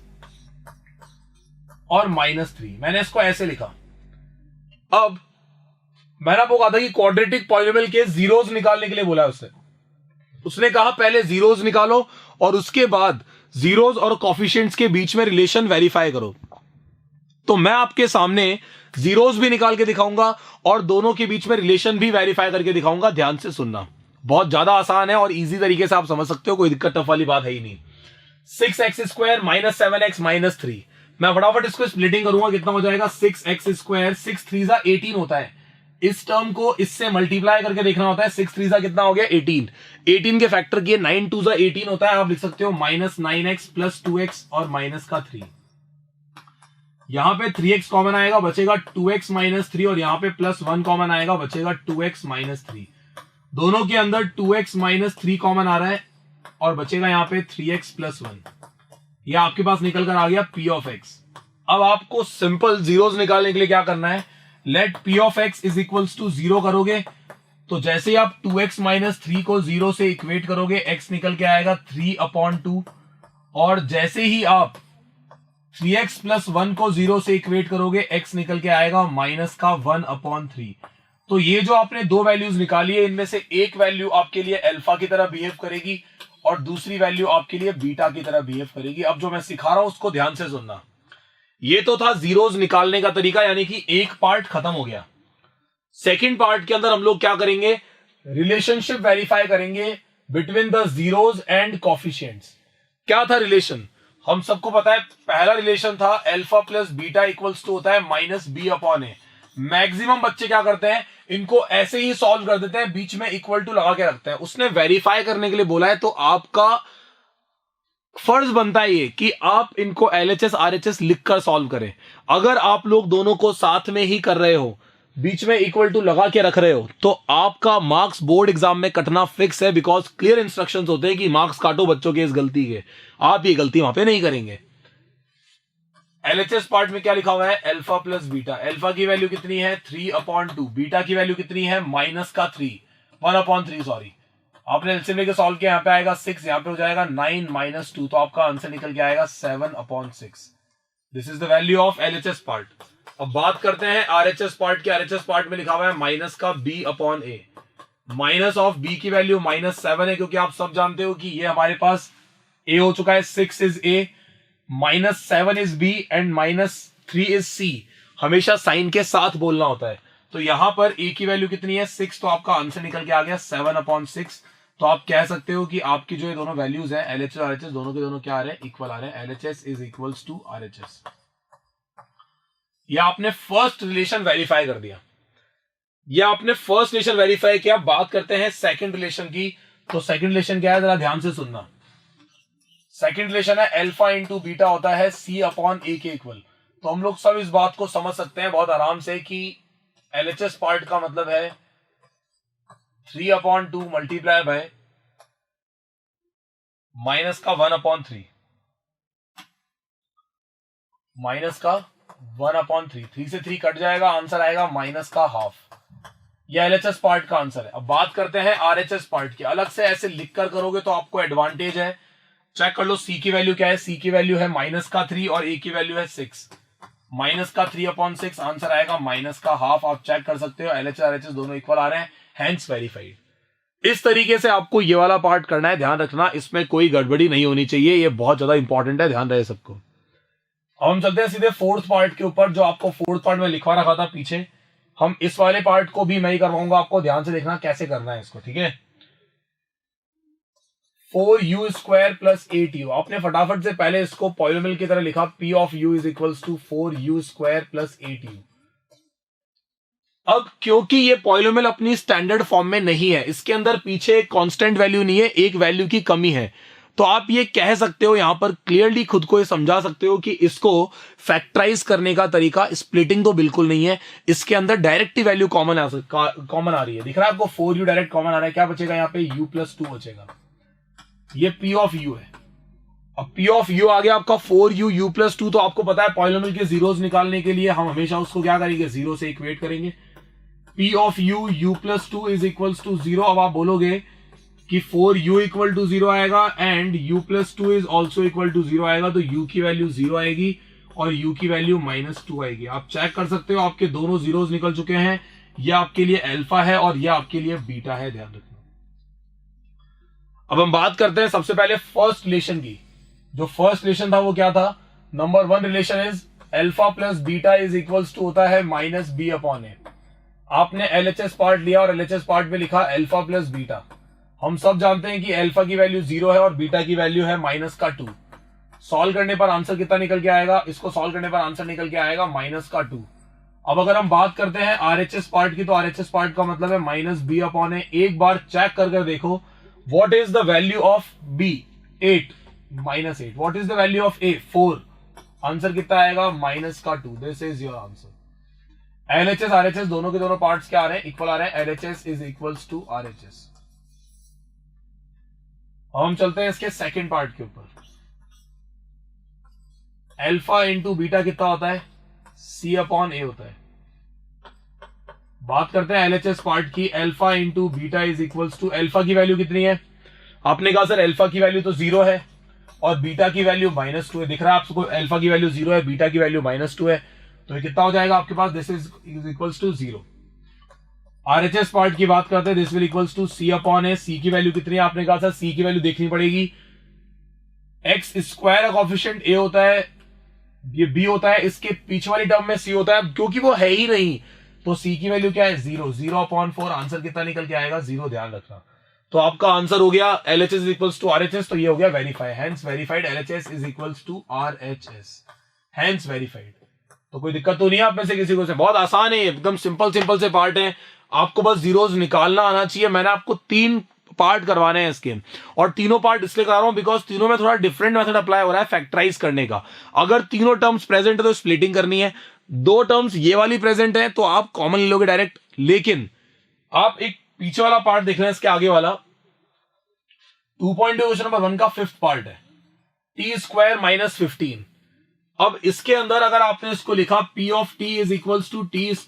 और -3। मैंने इसको ऐसे लिखा। अब मैंने आपको कहा था कि क्वाड्रेटिक पॉलिनोमियल के जीरोस निकालने के लिए बोला है उसने कहा पहले जीरोस निकालो और उसके बाद जीरोस और कॉफिशिएंट्स के बीच में रिलेशन वेरीफाई करो। तो मैं आपके सामने जीरोस भी निकाल के दिखाऊंगा और दोनों के बीच में रिलेशन भी वेरीफाई करके दिखाऊंगा। ध्यान से सुनना, बहुत ज्यादा आसान है और इजी तरीके से आप समझ सकते हो, कोई दिक्कत टफ वाली बात है ही नहीं। 6x² -7x -3, मैं फटाफट इसको स्प्लिटिंग करूंगा, कितना हो जाएगा? 6x², 6 3 18 होता है। इस टर्म को इससे मल्टीप्लाई करके देखना होता है। 6 3 कितना हो गया? 18। 18 के फैक्टर किए 9 2 18 होता है। आप लिख सकते हो -9x + 2x और -3। यहां पे 3x कॉमन आएगा, बचेगा 2x -3 और यहां पे +1 कॉमन आएगा, बचेगा 2x -3। दोनों के अंदर 2x -3 कॉमन आ रहा है और बचेगा यहां पे 3x + 1। यह आपके पास निकल कर आ गया p ऑफ x। अब आपको सिंपल जीरोस निकालने के लिए क्या करना है? Let p of x is equals to 0 करोगे तो जैसे ही आप 2x -3 को 0 से इक्वेट करोगे x निकल के आएगा 3/2। और जैसे ही आप 3x + 1 को 0 से इक्वेट करोगे x निकल के आएगा -1/3। तो ये जो आपने दो वैल्यूज निकाली है, इनमें से एक वैल्यू आपके लिए अल्फा की तरह बिहेव करेगी और दूसरी वैल्यू आपके लिए बीटा की तरह बिहेव करेगी। अब जो मैं सिखा रहा हूं उसको ध्यान से सुनना। ये तो था जीरोस निकालने का तरीका, यानी कि एक पार्ट खत्म हो गया। सेकंड पार्ट के अंदर हम लोग क्या करेंगे? रिलेशनशिप वेरीफाई करेंगे between the zeros and coefficients. क्या था रिलेशन? हम सबको पता है, पहला रिलेशन था alpha plus beta equals to होता है -b/a। मैक्सिमम बच्चे क्या करते हैं, इनको ऐसे ही सॉल्व कर देते हैं, बीच में इक्वल टू लगा के रखते हैं। उसने वेरीफाई करने के लिए बोला है, तो आपका फर्ज बनता है ये कि आप इनको LHS RHS लिखकर सॉल्व करें। अगर आप लोग दोनों को साथ में ही कर रहे हो, बीच में इक्वल टू लगा के रख रहे हो, तो आपका मार्क्स बोर्ड एग्जाम में कटना फिक्स है। बिकॉज क्लियर इंस्ट्रक्शंस होते हैं कि मार्क्स काटो बच्चों के इस गलती के। आप ये गलती वहां पे नहीं करेंगे। LHS पार्ट में क्या लिखा हुआ है? Alpha plus beta. अल्फा की वैल्यू कितनी है? 3/2। बीटा की वैल्यू कितनी है? -3 1/3 सॉरी। आपने एलसीएम लेके सॉल्व किया, यहाँ पे आएगा 6, यहाँ पे हो जाएगा 9 - 2, तो आपका आंसर निकल के आएगा 7/6। This is the value of LHS part. अब बात करते हैं RHS पार्ट की। RHS पार्ट में लिखा हुआ है -b/a। माइनस ऑफ b की वैल्यू -7 है, क्योंकि आप सब जानते हो कि ये हमारे पास a हो चुका है। 6 is a, -7 is b and -3 is c। हमेशा साइन के साथ बोलना होता है। तो यहां पर a की वैल्यू कितनी है? 6, तो आपका आंसर निकल के आ गया 7/6। तो आप कह सकते हो कि आपकी जो ये दोनों वैल्यूज है LHS और RHS, दोनों के दोनों क्या आ रहे हैं? इक्वल आ रहे हैं। LHS is equals to RHS। या आपने फर्स्ट रिलेशन वेरीफाई कर दिया, या आपने फर्स्ट रिलेशन वेरीफाई किया। बात करते हैं सेकंड रिलेशन की। तो सेकंड रिलेशन क्या है, जरा ध्यान से सुनना। सेकंड रिलेशन है अल्फा इंटू बीटा होता है c/a के इक्वल। तो हम लोग सब इस बात को समझ सकते हैं बहुत आराम से कि LHS पार्ट का मतलब है 3/2 मल्टीप्लाई बाय माइनस का 1/3, माइनस का 1/3। 3 से 3 कट जाएगा, आंसर आएगा -½ ये एलएचएस पार्ट का आंसर है। अब बात करते हैं आरएचएस पार्ट की। अलग से ऐसे लिखकर करोगे तो आपको एडवांटेज है। चेक कर लो सी की वैल्यू क्या है। सी की वैल्यू है -3 और ए की वैल्यू है 6। -3/6 आंसर आएगा -½ आप चेक कर सकते हो। एलएचएस आरएचएस दोनों इक्वल आ रहे हैं, हेंस वेरीफाइड। इस तरीके से आपको ये वाला पार्ट करना है, ध्यान रखना इसमें कोई गड़बड़ी नहीं होनी चाहिए, ये बहुत ज्यादा इंपॉर्टेंट है, ध्यान रहे सबको। अब हम चलते हैं सीधे फोर्थ पार्ट के ऊपर, जो आपको फोर्थ पार्ट में लिखवा रखा था पीछे। हम इस वाले पार्ट को भी मैं ही करवाऊंगा, आपको ध्यान से देखना कैसे करना है इसको, ठीक है। 4u² + 8u, आपने फटाफट से पहले इसको पॉलिनोमियल की तरह लिखा, p of u = 4u² + 8u। अब क्योंकि ये पॉलिनोमियल अपनी स्टैंडर्ड फॉर्म में नहीं है, इसके अंदर पीछे एक कांस्टेंट वैल्यू नहीं है, एक वैल्यू की कमी है, तो आप ये कह सकते हो, यहां पर क्लियरली खुद को ये समझा सकते हो कि इसको फैक्टराइज करने का तरीका स्प्लिटिंग तो बिल्कुल नहीं है, इसके अंदर डायरेक्ट ही वैल्यू कॉमन आ रही है। दिख रहा है आपको 4u डायरेक्ट कॉमन आ रहा है, क्या बचेगा यहाँ पे u + 2 बचेगा। ये p of u है। अब p of u आ गया आपका 4u u + 2, तो आपको पता है पॉलिनोमियल के जीरोस निकालने के लिए हम हमेशा उसको क्या करेंगे, जीरो से इक्वेट करेंगे। p of u u + 2 = 0। अब आप बोलोगे कि 4u = 0 आएगा and u + 2 is also equal to 0 आएगा, तो u की वैल्यू 0 आएगी और u की वैल्यू -2 आएगी। आप चेक कर सकते हो आपके दोनों जीरोस निकल चुके हैं। यह आपके लिए अल्फा है और यह आपके लिए बीटा है, ध्यान रखना। अब हम बात करते हैं सबसे पहले फर्स्ट रिलेशन की। जो फर्स्ट रिलेशन था वो क्या था, number 1 relation is alpha + beta = होता है -b/a। आपने एलएचएस पार्ट लिया और एलएचएस पार्ट में लिखा अल्फा + बीटा। हम सब जानते हैं कि अल्फा की वैल्यू 0 है और बीटा की वैल्यू है -2। सॉल्व करने पर आंसर कितना निकल के आएगा, इसको सॉल्व करने पर आंसर निकल के आएगा -2। अब अगर हम बात करते हैं आरएचएस पार्ट की, तो आरएचएस पार्ट का मतलब है -b/a। एक बार चेक कर देखो, what is the value of b, 8 -8। What is the value of a, 4। Answer कितना आएगा -2। This is your answer. LHS RHS दोनों के दोनों पार्ट्स क्या आ रहे हैं, इक्वल आ रहे हैं। LHS = RHS. अब हम चलते हैं इसके सेकंड पार्ट के ऊपर। अल्फा × बीटा कितना होता है, c/a होता है। बात करते हैं एलएचएस पार्ट की। अल्फा × बीटा = अल्फा की वैल्यू कितनी है, आपने कहा सर अल्फा की वैल्यू तो 0 है और बीटा की वैल्यू -2 है। दिख रहा है आपको अल्फा की वैल्यू 0 है, बीटा की वैल्यू -2 है, तो ये कितना हो जाएगा आपके पास, दिस इज = 0। आरएचएस पार्ट की बात करते हैं, दिस विल = c/a। c की वैल्यू कितनी है, आपने कहा था c की वैल्यू देखनी पड़ेगी। x² का कोएफिशिएंट a होता है, ये b होता है, इसके पीछे वाली टर्म में c होता है, क्योंकि वो है ही नहीं तो c की वैल्यू क्या है, 0। 0/4। आंसर कितना निकल के आएगा, 0, ध्यान रखना। तो आपका आंसर हो गया एलएचएस = आरएचएस, तो ये हो गया verify, hence verified. LHS = RHS, hence verified. तो कोई दिक्कत तो नहीं है आप में से किसी को, से बहुत आसान है, एकदम सिंपल से पार्ट है, आपको बस जीरोस निकालना आना चाहिए। मैंने आपको 3 पार्ट करवाने हैं इसके, और तीनों पार्ट इसलिए करा रहा हूं बिकॉज तीनों में थोड़ा डिफरेंट मेथड अप्लाई हो रहा है फैक्टराइज करने का। अगर तीनों टर्म्स प्रेजेंट है तो स्प्लिटिंग करनी है, 2 टर्म्स ये वाली प्रेजेंट है तो आप कॉमन ले लोगे डायरेक्ट। लेकिन आप एक पीछे वाला पार्ट देख रहे हैं, इसके आगे वाला 2.2 क्वेश्चन नंबर 1 का 5th पार्ट है, t² - 15। अब इसके अंदर अगर आपने इसको लिखा p of t = t² -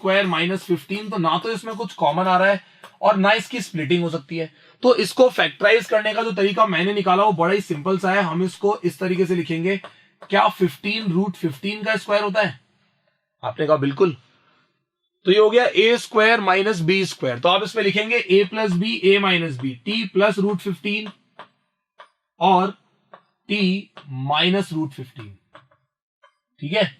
15, तो ना तो इसमें कुछ कॉमन आ रहा है और ना इसकी स्प्लिटिंग हो सकती है। तो इसको फैक्टराइज करने का जो तरीका मैंने निकाला वो बड़ा ही सिंपल सा है। हम इसको इस तरीके से लिखेंगे, क्या 15 √15 का स्क्वायर होता है, आपने कहा बिल्कुल, तो ये हो गया a² - b²। तो आप इसमें लिखेंगे a + b, a - b, t + √15 और t - √15, ठीक है।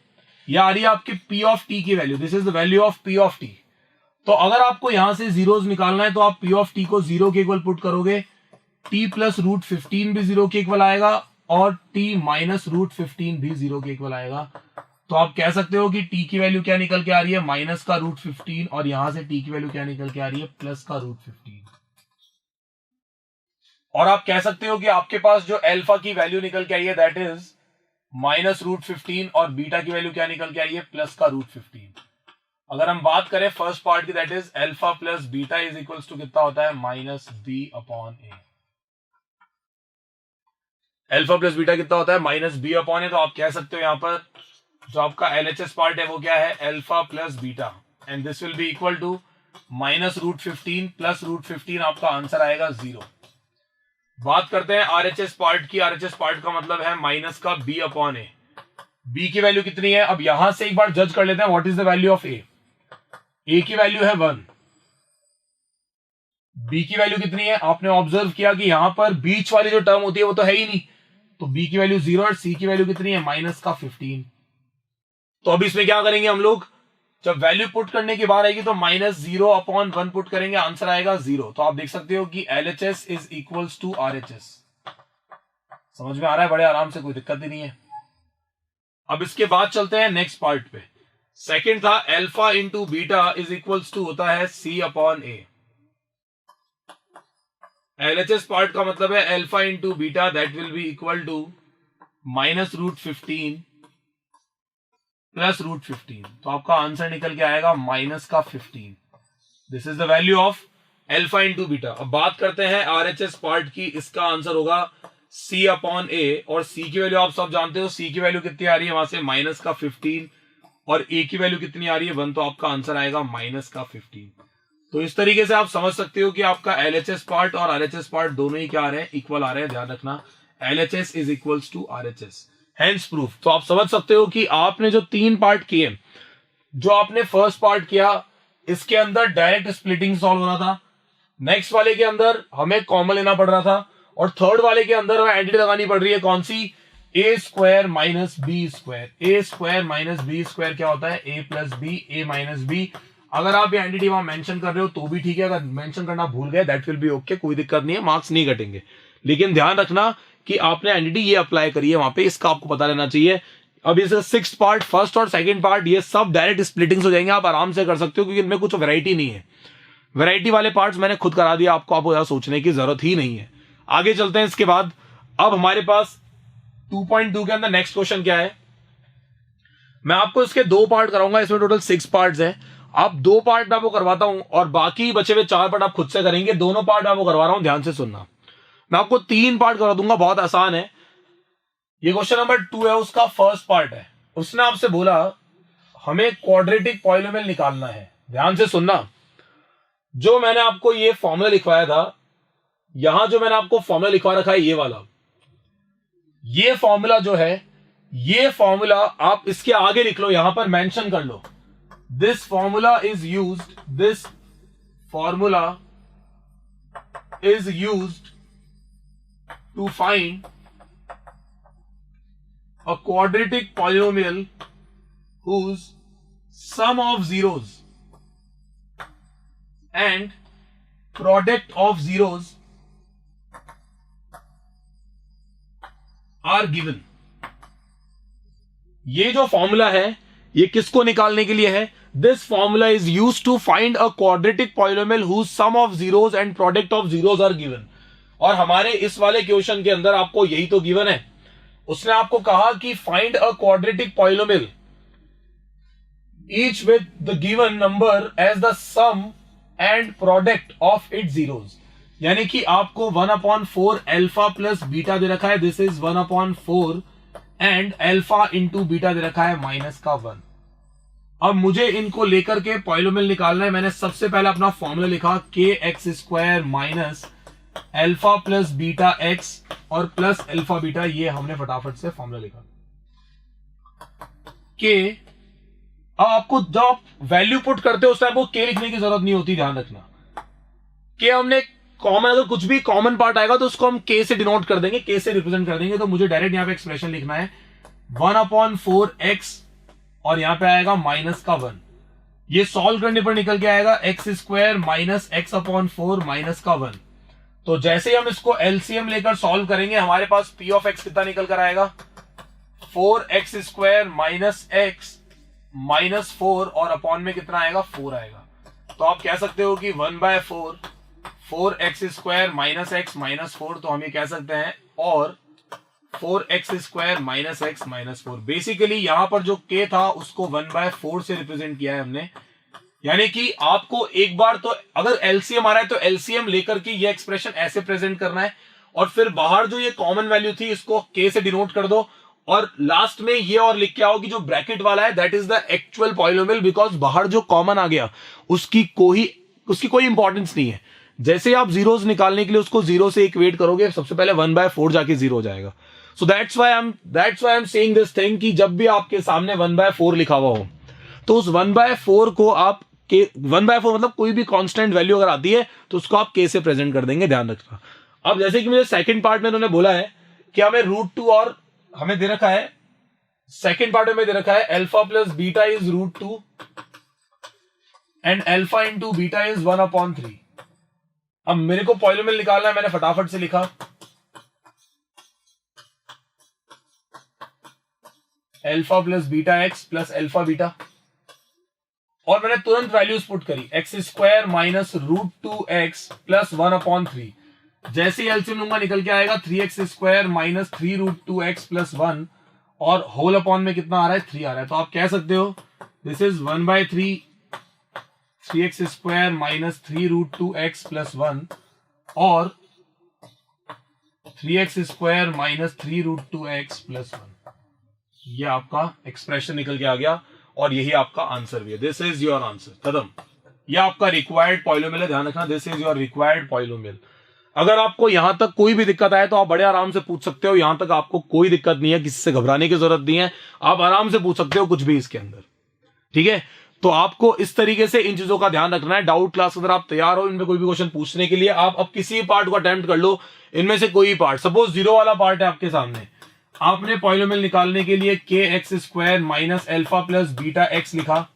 यह आ रही है आपकी p of t की value, this is the value of p of t। तो अगर आपको यहां से जीरोस निकालना है तो आप p of t को 0 के इक्वल पुट करोगे, t + √15 भी 0 के इक्वल आएगा और t - √15 भी 0 के इक्वल आएगा। तो आप कह सकते हो कि t की वैल्यू क्या निकल के आ रही है, -√15, और यहां से t की वैल्यू क्या निकल के आ रही है, +√15। और आप कह सकते हो कि आपके पास जो अल्फा की वैल्यू निकल के आई है दैट इज -√15 और बीटा की वैल्यू क्या निकल के आई है, +√15। अगर हम बात करें फर्स्ट पार्ट की, दैट इज अल्फा + बीटा = कितना होता है, -b/a। अल्फा + बीटा कितना होता है, -b/a। तो आप कह सकते हो यहां पर जो आपका एलएचएस पार्ट है वो क्या है, alpha + beta, and this will be equal to -√15 plus √15 आपका आंसर आएगा 0। बात करते हैं आरएचएस पार्ट की। आरएचएस पार्ट का मतलब है माइनस का b अपॉन ए। b की वैल्यू कितनी है, अब यहां से एक बार जज कर लेते हैं what is the value of A. A की वैल्यू है 1, b की वैल्यू कितनी है, आपने ऑब्जर्व किया कि यहां पर बीच वाली जो टर्म होती है वो तो है ही नहीं, तो b की वैल्यू 0 और c की वैल्यू कितनी है माइनस का 15। तो अब इसमें क्या करेंगे हम लोग, जब वैल्यू पुट करने की बात आएगी तो -0 अपॉन 1 पुट करेंगे, आंसर आएगा 0। तो आप देख सकते हो कि LHS is equals to RHS। समझ में आ रहा है, बड़े आराम से, कोई दिक्कत ही नहीं है। अब इसके बाद चलते हैं नेक्स्ट पार्ट पे। सेकंड था alpha into beta is equals to होता है C upon a. LHS part का मतलब है alpha into beta that will be equal to -√15 plus √15। तो आपका आंसर निकल के आएगा माइनस का 15। This is the value of alpha into beta. अब बात करते हैं RHS पार्ट की। इसका आंसर होगा C अपॉन ए, और C की वैल्यू आप सब जानते हो। C की वैल्यू कितनी आ रही है वहां से माइनस का 15, और A की वैल्यू कितनी आ रही है 1, तो आपका आंसर आएगा माइनस का 15। तो इस तरीके से आप समझ सकते हो कि आपका LHS पार्ट और RHS पार्ट दोनों ही क्या आ रहे हैं, इक्वल आ रहे हैं। ध्यान रखना, LHS is equals to RHS, hence proof. तो आप समझ सकते हो कि आपने जो 3 पार्ट किए, जो आपने फर्स्ट पार्ट किया, इसके अंदर डायरेक्ट स्प्लिटिंग सॉल्व होना था, नेक्स्ट वाले के अंदर हमें कॉमन लेना पड़ रहा था, और थर्ड वाले के अंदर हमें एंटिटी लगानी पड़ रही है, कौन सी, a square minus b square. a square minus b square क्या होता है, a plus b, a minus b. अगर आप ये एंटिटी वहां मेंशन कर रहे हो तो भी ठीक है, अगर मेंशन करना भूल गए दैट विल बी ओके, कोई दिक्कत नहीं है, मार्क्स नहीं कटेंगे। लेकिन ध्यान रखना कि आपने एंटिटी ये अप्लाई करी है वहां पे, इसका आपको पता रहना चाहिए। अब इसका 6th पार्ट, फर्स्ट और सेकंड पार्ट, ये सब डायरेक्ट स्प्लिटिंग्स हो जाएंगे, आप आराम से कर सकते हो, क्योंकि इनमें कुछ वैरायटी नहीं है। वैरायटी वाले पार्ट्स मैंने खुद करा दिया, आपको ज्यादा सोचने की जरूरत ही नहीं है। आगे चलते हैं इसके बाद। अब हमारे पास 2.2 के अंदर नेक्स्ट क्वेश्चन क्या है, मैं आपको इसके 2 पार्ट कराऊंगा, इसमें टोटल 6 पार्ट्स हैं। आप 2 पार्ट मैं आपको करवाता हूं, और बाकी बचे हुए 4 पार्ट आप खुद से करेंगे। दोनों पार्ट मैं आपको करवा रहा हूं, ध्यान से सुनना। मैं आपको 3 पार्ट करा दूंगा, बहुत आसान है। ये क्वेश्चन नंबर 2 है, उसका फर्स्ट पार्ट है। उसने आपसे बोला हमें क्वाड्रेटिक पॉलिनोमियल निकालना है। ध्यान से सुनना, जो मैंने आपको ये फॉर्मूला लिखवाया था, यहां जो मैंने आपको फॉर्मूला लिखवा रखा है, ये वाला, ये फॉर्मूला जो है, ये फॉर्मूला आप इसके आगे लिख लो, यहां पर मेंशन कर लो, this formula is used, this formula is used to find a quadratic polynomial whose sum of zeros and product of zeros are given। ये जो फॉर्मूला है ये किसको निकालने के लिए है, this formula is used to find a quadratic polynomial whose sum of zeros and product of zeros are given। और हमारे इस वाले क्वेश्चन के अंदर आपको यही तो गिवन है। उसने आपको कहा कि find a quadratic polynomial each with the given number as the sum and product of it zeros. यानी कि आपको 1/4 अल्फा प्लस बीटा दे रखा है, this is 1/4 and alpha into beta दे रखा है माइनस का 1। अब मुझे इनको लेकर के पॉलिनोमियल निकालना है। मैंने सबसे पहले अपना फॉर्मूला लिखा, के x square minus alpha plus beta x और प्लस अल्फा बीटा, ये हमने फटाफट से फॉर्मूला लिखा के। अब आपको जब आप वैल्यू पुट करते हो उस टाइम को के लिखने की जरूरत नहीं होती, ध्यान रखना। के हमने कॉमन, अगर कुछ भी कॉमन पार्ट आएगा तो उसको हम के से डिनोट कर देंगे, के से रिप्रेजेंट कर देंगे। तो मुझे डायरेक्ट यहां पे एक्सप्रेशन लिखना है 1/4 एक्स, और यहां पे आएगा माइनस का 1। ये सॉल्व करने पर निकल के आएगा x square minus x/4 minus का 1। तो जैसे ही हम इसको एलसीएम लेकर सॉल्व करेंगे, हमारे पास p ऑफ x कितना निकल कर आएगा, 4x square minus x minus 4, और अपॉन में कितना आएगा, 4 आएगा। तो आप कह सकते हो कि 1/4 4x square minus x minus 4, तो हम ये कह सकते हैं, और 4x square minus x minus 4। Basically यहां पर जो k था उसको 1/4 से रिप्रेजेंट किया है हमने। यानी कि आपको एक बार तो अगर एलसीएम आ रहा है तो एलसीएम लेकर के ये एक्सप्रेशन ऐसे प्रेजेंट करना है, और फिर बाहर जो ये कॉमन वैल्यू थी इसको के से डिनोट कर दो, और लास्ट में ये और लिख के आओ कि जो ब्रैकेट वाला है that is the actual polynomial, because बाहर जो कॉमन आ गया उसकी कोई उसकी कोई इंपॉर्टेंस नहीं है। जैसे आप जीरोस निकालने के लिए उसको जीरो से इक्वेट करोगे, सबसे पहले 1/4 जाके जीरो हो जाएगा। So that's why I am saying this thing कि जब भी आपके सामने 1/4 लिखा हुआ हो तो उस 1/4 को आप के 1/4 मतलब कोई भी कांस्टेंट वैल्यू अगर आती है तो उसको आप के से प्रेजेंट कर देंगे, ध्यान रखना। अब जैसे कि मुझे सेकंड पार्ट में उन्होंने बोला है कि हमें √2 और हमें दे रखा है, सेकंड पार्ट में दे रखा है alpha plus beta is √2 and alpha into beta is 1/3। अब मेरे को पॉलिनोमियल निकालना है, मैंने फटाफट से लिखा alpha plus beta x plus alpha beta, और मैंने तुरंत वैल्यूज पुट करी x² माइनस √2x प्लस 1/3। जैसे ही एलसीएम लूंगा निकल के आएगा 3x² माइनस 3√2x प्लस 1, और होल अपॉन में कितना आ रहा है 3 आ रहा है। तो आप कह सकते हो this is 1/3 3x² minus 3√2x plus 1 और 3x² माइनस 3√2x प्लस 1। ये आपका एक्सप्रेशन निकल के आ गया और यही आपका आंसर भी है। दिस इज योर आंसर, खत्म। ये आपका रिक्वायर्ड पॉलिनोमियल है, ध्यान रखना, this is your required polynomial. अगर आपको यहां तक कोई भी दिक्कत आए तो आप बड़े आराम से पूछ सकते हो, यहां तक आपको कोई दिक्कत नहीं है, किसी से घबराने की जरूरत नहीं है, आप आराम से पूछ सकते हो कुछ भी इसके अंदर, ठीक है। तो आपको इस तरीके से इन चीजों का ध्यान रखना है। डाउट क्लास अगर आप तैयार हो इनमें कोई भी क्वेश्चन पूछने के लिए, आप अब किसी पार्ट को अटेम्प्ट कर लो, इनमें से कोई पार्ट, सपोज जीरो वाला पार्ट है आपके सामने, आपने पॉलिनोमियल निकालने के लिए kx² minus alpha plus beta x लिखा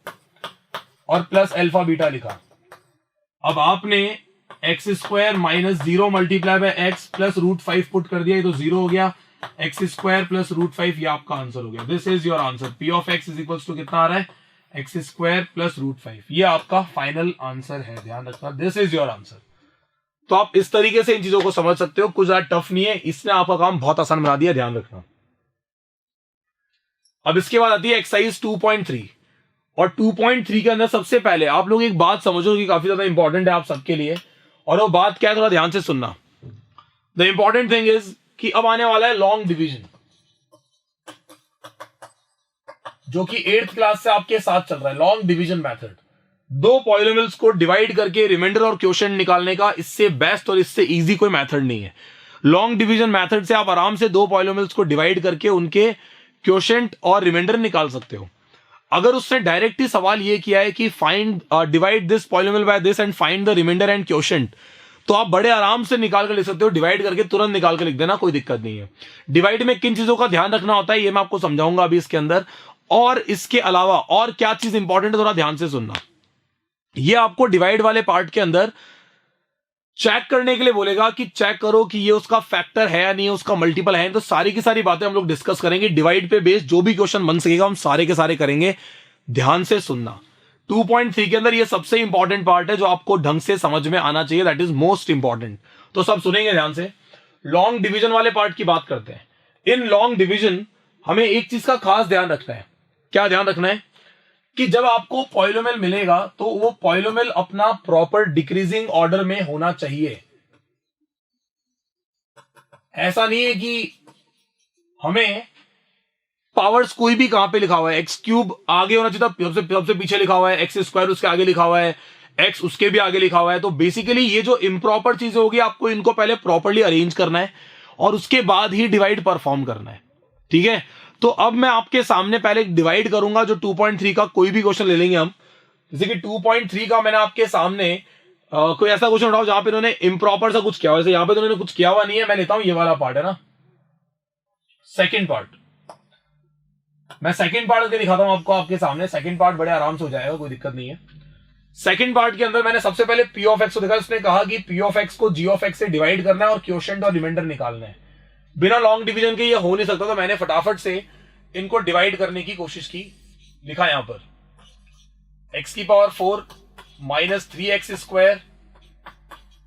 और प्लस अल्फा बीटा लिखा। अब आपने x² minus 0 multiply by x plus √5 put कर दिया, ये तो 0 हो गया, x² प्लस √5 ये आपका आंसर हो गया। This is your answer, p of x is equals to कितना आ रहा है x² प्लस √5, ये आपका फाइनल आंसर है, ध्यान रखना, दिस इज योर आंसर। तो आप इस तरीके से इन चीजों को समझ सकते हो, कुछ ज्यादा टफ नहीं है, इसने आपका काम बहुत आसान बना दिया, ध्यान रखना। अब इसके बाद आती है एक्सरसाइज 2.3, और 2.3 के अंदर सबसे पहले आप लोग एक बात समझो कि काफी ज्यादा इंपॉर्टेंट है आप सबके लिए, और वो बात क्या है थोड़ा ध्यान से सुनना। द इंपॉर्टेंट थिंग इज कि अब आने वाला है लॉन्ग डिवीजन, जो कि 8th क्लास से आपके साथ चल रहा है। लॉन्ग डिवीजन मेथड, दो पॉलिनोमियल्स को डिवाइड करके रिमाइंडर और क्वोशिएंट निकालने का इससे बेस्ट और इससे इजी कोई मेथड नहीं है। लॉन्ग डिवीजन मेथड से आप आराम से दो पॉलिनोमियल्स को डिवाइड करके उनके क्वोशिएंट और रिमाइंडर निकाल सकते हो। अगर उसने डायरेक्ट ही सवाल ये किया है कि find divide this polynomial by this and find the remainder and quotient, तो आप बड़े आराम से निकाल कर लिख सकते हो, डिवाइड करके तुरंत निकाल कर लिख देना, कोई दिक्कत नहीं है। डिवाइड में किन चीजों का ध्यान रखना होता है ये मैं आपको समझाऊंगा अभी इसके अंदर, और इसके अलावा और क्या चीज इंपॉर्टेंट है थोड़ा ध्यान से सुनना। ये आपको डिवाइड वाले पार्ट के अंदर चेक करने के लिए बोलेगा कि चेक करो कि ये उसका फैक्टर है या नहीं है, उसका मल्टीपल है, तो सारी की सारी बातें हम लोग डिस्कस करेंगे। डिवाइड पे बेस्ड जो भी क्वेश्चन बन सकेगा हम सारे के सारे करेंगे, ध्यान से सुनना। 2.3 के अंदर ये सबसे इंपॉर्टेंट पार्ट है जो आपको ढंग से समझ में आना चाहिए, दैट इज मोस्ट इंपॉर्टेंट। तो सब सुनेंगे ध्यान से। लॉन्ग डिवीजन वाले पार्ट की बात करते हैं। इन लॉन्ग डिवीजन हमें एक चीज का खास ध्यान रखना है। क्या ध्यान रखना है? कि जब आपको पॉलिनोमियल मिलेगा तो वो पॉलिनोमियल अपना प्रॉपर डिक्रीजिंग ऑर्डर में होना चाहिए। ऐसा नहीं है कि हमें पावर्स कोई भी कहां पे लिखा हुआ है, x³ आगे होना चाहिए, सबसे पीछे लिखा हुआ है, x² उसके आगे लिखा हुआ है, x उसके भी आगे लिखा हुआ है। तो बेसिकली ये जो इम्प्रॉपर चीजें होगी आपको इनको पहले प्रॉपरली अरेंज करना है और उसके बाद ही डिवाइड परफॉर्म करना है, ठीक है। तो अब मैं आपके सामने पहले डिवाइड करूंगा, जो 2.3 का कोई भी क्वेश्चन ले लेंगे हम। जैसे कि 2.3 का मैंने आपके सामने कोई ऐसा क्वेश्चन उठाओ जहां पे इन्होंने इम्प्रॉपर सा कुछ किया, वैसे यहां पे तो इन्होंने कुछ किया हुआ नहीं है। मैं लेता हूं ये वाला पार्ट है ना, सेकंड पार्ट। मैं सेकंड पार्ट करके दिखाता हूं आपको आपके सामने। सेकंड पार्ट बड़े आराम से हो जाएगा, कोई दिक्कत नहीं है। सेकंड पार्ट के अंदर मैंने सबसे पहले p ऑफ x को देखा। उसने कहा कि p ऑफ x को g ऑफ x से डिवाइड करना है और क्वोशिएंट और रिमाइंडर निकालना है। बिना लॉन्ग डिवीजन के ये हो नहीं सकता, तो मैंने फटाफट से इनको डिवाइड करने की कोशिश की। लिखा यहां पर x⁴ minus 3x²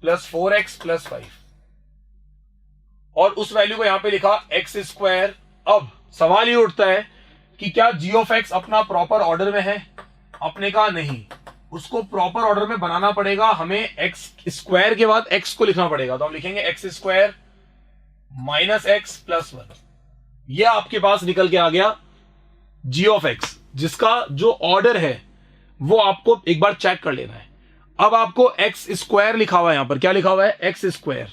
plus 4x plus 5, और उस वैल्यू को यहां पे लिखा x²। अब सवाल ये उठता है कि क्या g ऑफ x अपना प्रॉपर ऑर्डर में है? अपने का नहीं, उसको प्रॉपर ऑर्डर में बनाना पड़ेगा। हमें x² के बाद x को लिखना पड़ेगा, तो हम लिखेंगे x² माइनस x प्लस 1। यह आपके पास निकल के आ गया g ऑफ x, जिसका जो ऑर्डर है वो आपको एक बार चेक कर लेना है। अब आपको एक्स स्क्वायर लिखा हुआ है, यहां पर क्या लिखा हुआ है, एक्स स्क्वायर,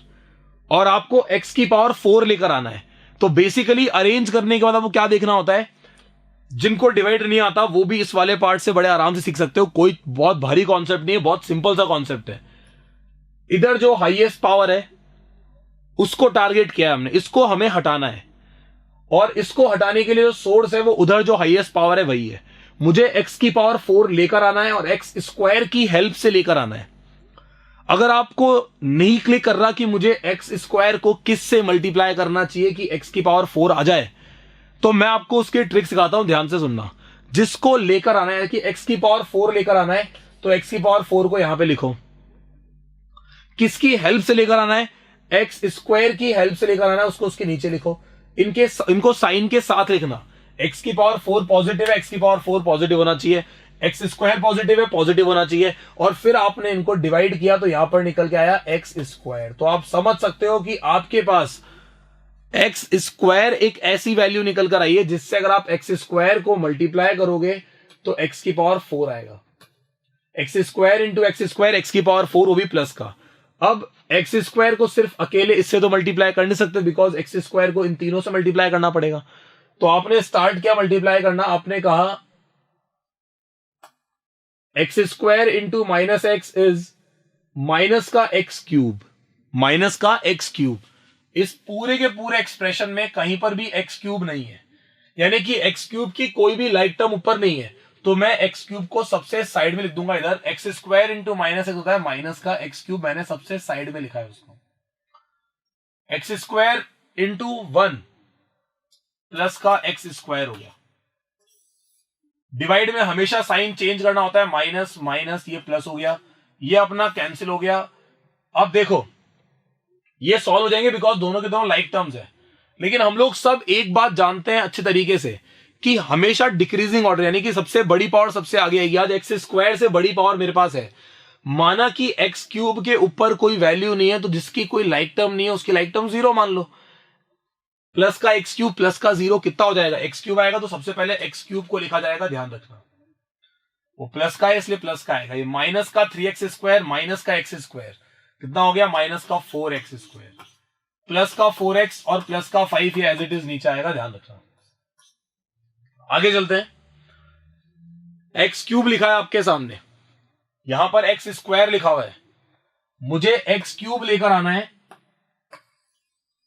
और आपको एक्स की पावर 4 लेकर आना है। तो बेसिकली अरेंज करने के बाद आपको क्या देखना होता है, जिनको डिवाइड नहीं आता वो भी इस वाले पार्ट से बड़े आराम से सीख सकते हो, कोई बहुत भारी कॉन्सेप्ट नहीं है, बहुत सिंपल सा कॉन्सेप्ट है। इधर जो हाईएस्ट पावर है उसको टारगेट किया है हमने, इसको हमें हटाना है, और इसको हटाने के लिए जो सोर्स है वो उधर जो हाईएस्ट पावर है वही है। मुझे एक्स की पावर 4 लेकर आना है और एक्स स्क्वायर की हेल्प से लेकर आना है। अगर आपको नहीं क्लिक कर रहा कि मुझे एक्स स्क्वायर को किस से मल्टीप्लाई करना चाहिए कि एक्स की पावर 4 आ जाए, तो मैं आपको उसकी ट्रिक सिखाता हूं, ध्यान से सुनना। जिसको लेकर आना है कि एक्स की पावर 4 लेकर आना है, तो एक्स की पावर 4 को यहां पे लिखो। किसकी हेल्प से लेकर आना है, एक्स स्क्वायर की हेल्प से लेकर आना है, उसको उसके नीचे लिखो। इनको साइन के साथ लिखना। एक्स की पावर 4 पॉजिटिव है, एक्स की पावर 4 पॉजिटिव होना चाहिए, एक्स स्क्वायर पॉजिटिव है, पॉजिटिव होना चाहिए, और फिर आपने इनको डिवाइड किया तो यहां पर निकल के आया एक्स स्क्वायर। तो आप समझ सकते हो कि आपके पास एक्स स्क्वायर एक ऐसी वैल्यू निकल कर आई है जिससे अगर आप एक्स स्क्वायर को मल्टीप्लाई करोगे तो एक्स की पावर 4 आएगा। X square into x square, x की पावर 4, वो भी प्लस का। अब एक्स स्क्वायर को सिर्फ अकेले इससे तो मल्टीप्लाई कर नहीं सकते, बिकॉज एक्स स्क्वायर को इन तीनों से मल्टीप्लाई करना पड़ेगा। तो आपने स्टार्ट किया मल्टीप्लाई करना, आपने कहा x square into minus x is minus का एक्स क्यूब, माइनस का एक्स क्यूब। इस पूरे के पूरे एक्सप्रेशन में कहीं पर भी एक्स क्यूब नहीं है, यानी कि एक्स क्यूब की कोई भी लाइक टर्म ऊपर नहीं है। तो मैं एक्स क्यूब को सबसे साइड में लिख दूंगा। इधर x square into minus x होता है माइनस का एक्स क्यूब, मैंने सबसे साइड में लिखा है उसको। एक्स स्क्वायर इंटू 1 प्लस का एक्स स्क्वायर हो गया। डिवाइड में हमेशा साइन चेंज करना होता है, माइनस माइनस, ये प्लस हो गया, ये अपना कैंसिल हो गया। अब देखो ये सॉल्व हो जाएंगे बिकॉज दोनों के दोनों लाइक टर्म्स है। लेकिन हम लोग सब एक बात जानते हैं अच्छे तरीके से कि हमेशा डिक्रीजिंग ऑर्डर, यानी कि सबसे बड़ी पावर सबसे आगे आएगी। आज एक्स स्क्वायर से बड़ी पावर मेरे पास है, माना कि एक्स क्यूब के ऊपर कोई वैल्यू नहीं है, तो जिसकी कोई लाइक टर्म नहीं है उसकी लाइक टर्म 0 मान लो। प्लस का एक्स क्यूब प्लस का 0 कितना हो जाएगा, एक्स क्यूब आएगा, तो सबसे पहले एक्स क्यूब को लिखा जाएगा, ध्यान रखना वो प्लस का है इसलिए प्लस का आएगा। ये माइनस का 3x स्क्वायर माइनस का एक्स स्क्वायर कितना हो गया, माइनस का 4x स्क्वायर, प्लस का 4x और प्लस का 5 ये एज इट इज नीचे आएगा, ध्यान रखना। आगे चलते हैं। एक्स क्यूब लिखा है आपके सामने, यहां पर एक्स स्क्वायर लिखा हुआ है, मुझे एक्स क्यूब लेकर आना है।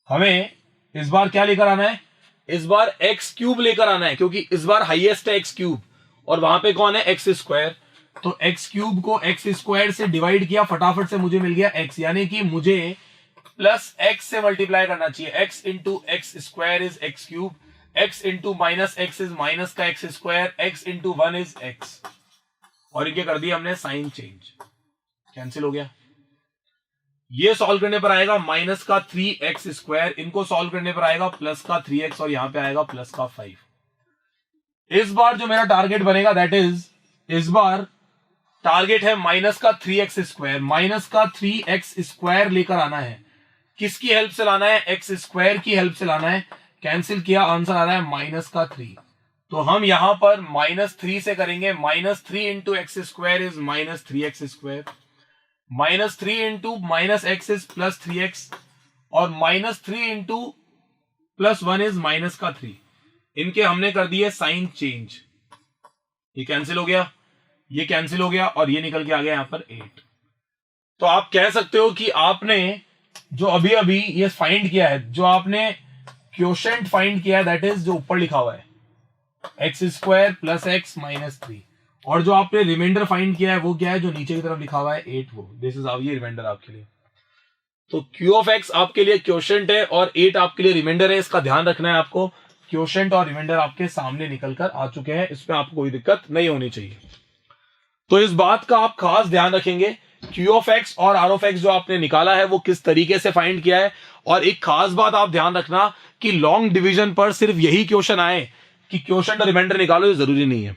हमें इस बार क्या लेकर आना है, इस बार एक्स क्यूब लेकर आना है, क्योंकि इस बार हाईएस्ट है एक्स क्यूब और वहां पे कौन है, एक्स स्क्वायर। तो एक्स क्यूब को एक्स स्क्वायर से डिवाइड किया, फटाफट से मुझे मिल गया एक्स, यानी कि मुझे प्लस एक्स से मल्टीप्लाई करना चाहिए। X into x square is x cube, x into minus x is minus का x square, x into 1 is x, और इनके कर दिया हमने साइन चेंज, कैंसिल हो गया। ये सॉल्व करने पर आएगा माइनस का 3x स्क्वायर, इनको सॉल्व करने पर आएगा प्लस का 3x, और यहां पे आएगा प्लस का 5। इस बार जो मेरा टारगेट बनेगा दैट इज, इस बार टारगेट है माइनस का 3x स्क्वायर, माइनस का 3x स्क्वायर लेकर आना है। किसकी हेल्प से लाना है, एक्स स्क्वायर की हेल्प से लाना है। कैंसिल किया, आंसर आ रहा है माइनस का 3। तो हम यहां पर -3 से करेंगे, -3 into x square is -3x square, -3 into minus x is plus 3x, और -3 इंटू प्लस 1 इज माइनस का 3। इनके हमने कर दिए साइन चेंज, ये कैंसिल हो गया, ये कैंसिल हो गया, और ये निकल के आ गया यहां पर 8। तो आप कह सकते हो कि आपने जो अभी अभी ये फाइंड किया है, जो आपने क्वोशेंट फाइंड किया है दैट इज जो ऊपर लिखा हुआ है x square plus x minus 3, और जो आपने रिमाइंडर फाइंड किया है वो क्या है, जो नीचे की तरफ लिखा हुआ है 8, वो दिस इज ये रिमाइंडर आपके लिए। तो क्यू ऑफ एक्स आपके लिए क्वोशेंट है और 8 आपके लिए रिमाइंडर है, इसका ध्यान रखना है आपको। क्वोशेंट और रिमाइंडर आपके सामने निकल कर आ चुके हैं, इसमें आपको कोई दिक्कत नहीं होनी चाहिए। तो इस बात का आप खास ध्यान रखेंगे, क्यू ऑफ एक्स और आर ऑफ एक्स जो आपने निकाला है वो किस तरीके से फाइंड किया है। और एक खास बात आप ध्यान रखना कि लॉन्ग डिवीजन पर सिर्फ यही क्वेश्चन आए कि क्वोशेंट और रिमाइंडर निकालो, ये जरूरी नहीं है।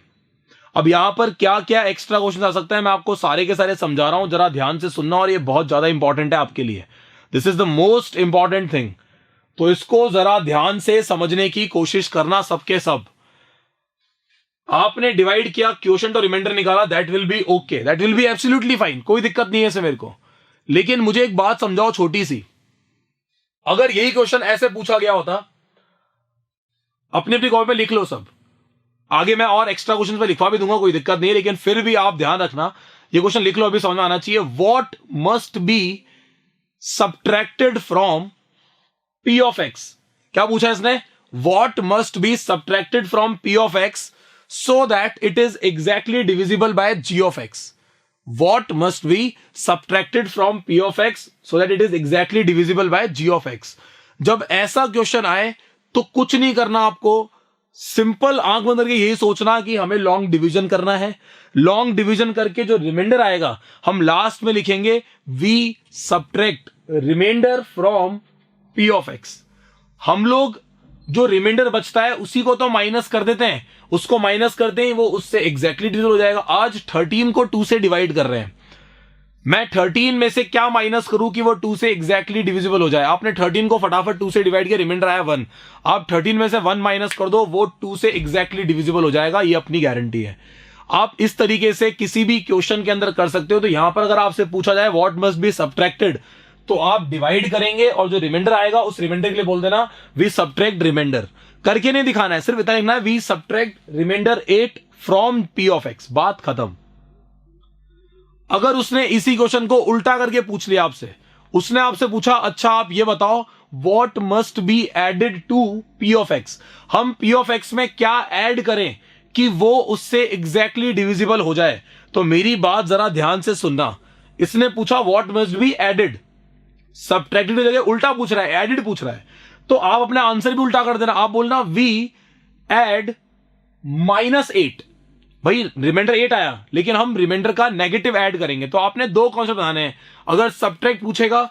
अब यहां पर क्या क्या एक्स्ट्रा क्वेश्चन आ सकता है मैं आपको सारे के सारे समझा रहा हूं, जरा ध्यान से सुनना, और ये बहुत ज्यादा इंपॉर्टेंट है आपके लिए। This is the most important thing, तो इसको जरा ध्यान से समझने की कोशिश करना सबके सब। आपने डिवाइड किया, क्वोशंट और रिमाइंडर निकाला, that will B okay, that will be absolutely fine, कोई दिक्कत नहीं है इससे मेरे को। लेकिन मुझे एक बात समझाओ छोटी सी, अगर यही क्वेश्चन ऐसे पूछा गया होता, अपनी अपनी कॉपी पे लिख लो सब, आगे मैं और एक्स्ट्रा क्वेश्चन पे लिखवा भी दूंगा, कोई दिक्कत नहीं है, लेकिन फिर भी आप ध्यान रखना, ये क्वेश्चन लिख लो, अभी समझ में आना चाहिए। What must be subtracted from p of x, क्या पूछा इसने, what must be subtracted from p of x so that it is exactly divisible by g of x. What must be subtracted from p of x so that it is exactly divisible by g of x। जब ऐसा question आए तो कुछ नहीं करना आपको, simple आंख बंद करके यही सोचना कि हमें लॉन्ग डिवीजन करना है। लॉन्ग डिवीजन करके जो रिमाइंडर आएगा हम लास्ट में लिखेंगे v subtract remainder from p of x। हम लोग जो रिमाइंडर बचता है उसी को तो माइनस कर देते हैं, उसको माइनस करते हैं, वो उससे एग्जैक्टली डिविजिबल हो जाएगा। आज 13 को 2 से डिवाइड कर रहे हैं, मैं 13 में से क्या माइनस करूं कि वो 2 से एग्जैक्टली डिविजिबल हो जाए। आपने 13 को फटाफट 2 से डिवाइड किया, रिमाइंडर आया 1, आप 13 में से 1 माइनस कर दो, वो 2 से एग्जैक्टली डिविजिबल हो जाएगा, ये अपनी गारंटी है। आप इस तरीके से किसी भी क्वेश्चन के अंदर कर सकते हो। तो यहां पर अगर आपसे पूछा जाए व्हाट मस्ट बी सबट्रैक्टेड, तो आप डिवाइड करेंगे और जो रिमाइंडर आएगा उस रिमाइंडर के लिए बोल देना वी सबट्रैक्ट रिमाइंडर, करके नहीं दिखाना है, सिर्फ इतना लिखना है we subtract remainder 8 from p of x, बात खत्म। अगर उसने इसी क्वेश्चन को उल्टा करके पूछ लिया आपसे, उसने आपसे पूछा अच्छा आप ये बताओ what must be added to p of x, हम पी ऑफ एक्स में क्या ऐड करें कि वो उससे एग्जैक्टली डिविजिबल हो जाए, तो मेरी बात जरा ध्यान से सुनना। इसने पूछा what must be added, subtracted की जगह उल्टा पूछ रहा है, एडिड पूछ रहा है, तो आप अपना आंसर भी उल्टा कर देना, आप बोलना वी एड -8। भाई रिमाइंडर 8 आया लेकिन हम रिमाइंडर का नेगेटिव ऐड करेंगे, तो आपने दो कॉन्सेप्ट बनाने हैं। अगर सबट्रैक्ट पूछेगा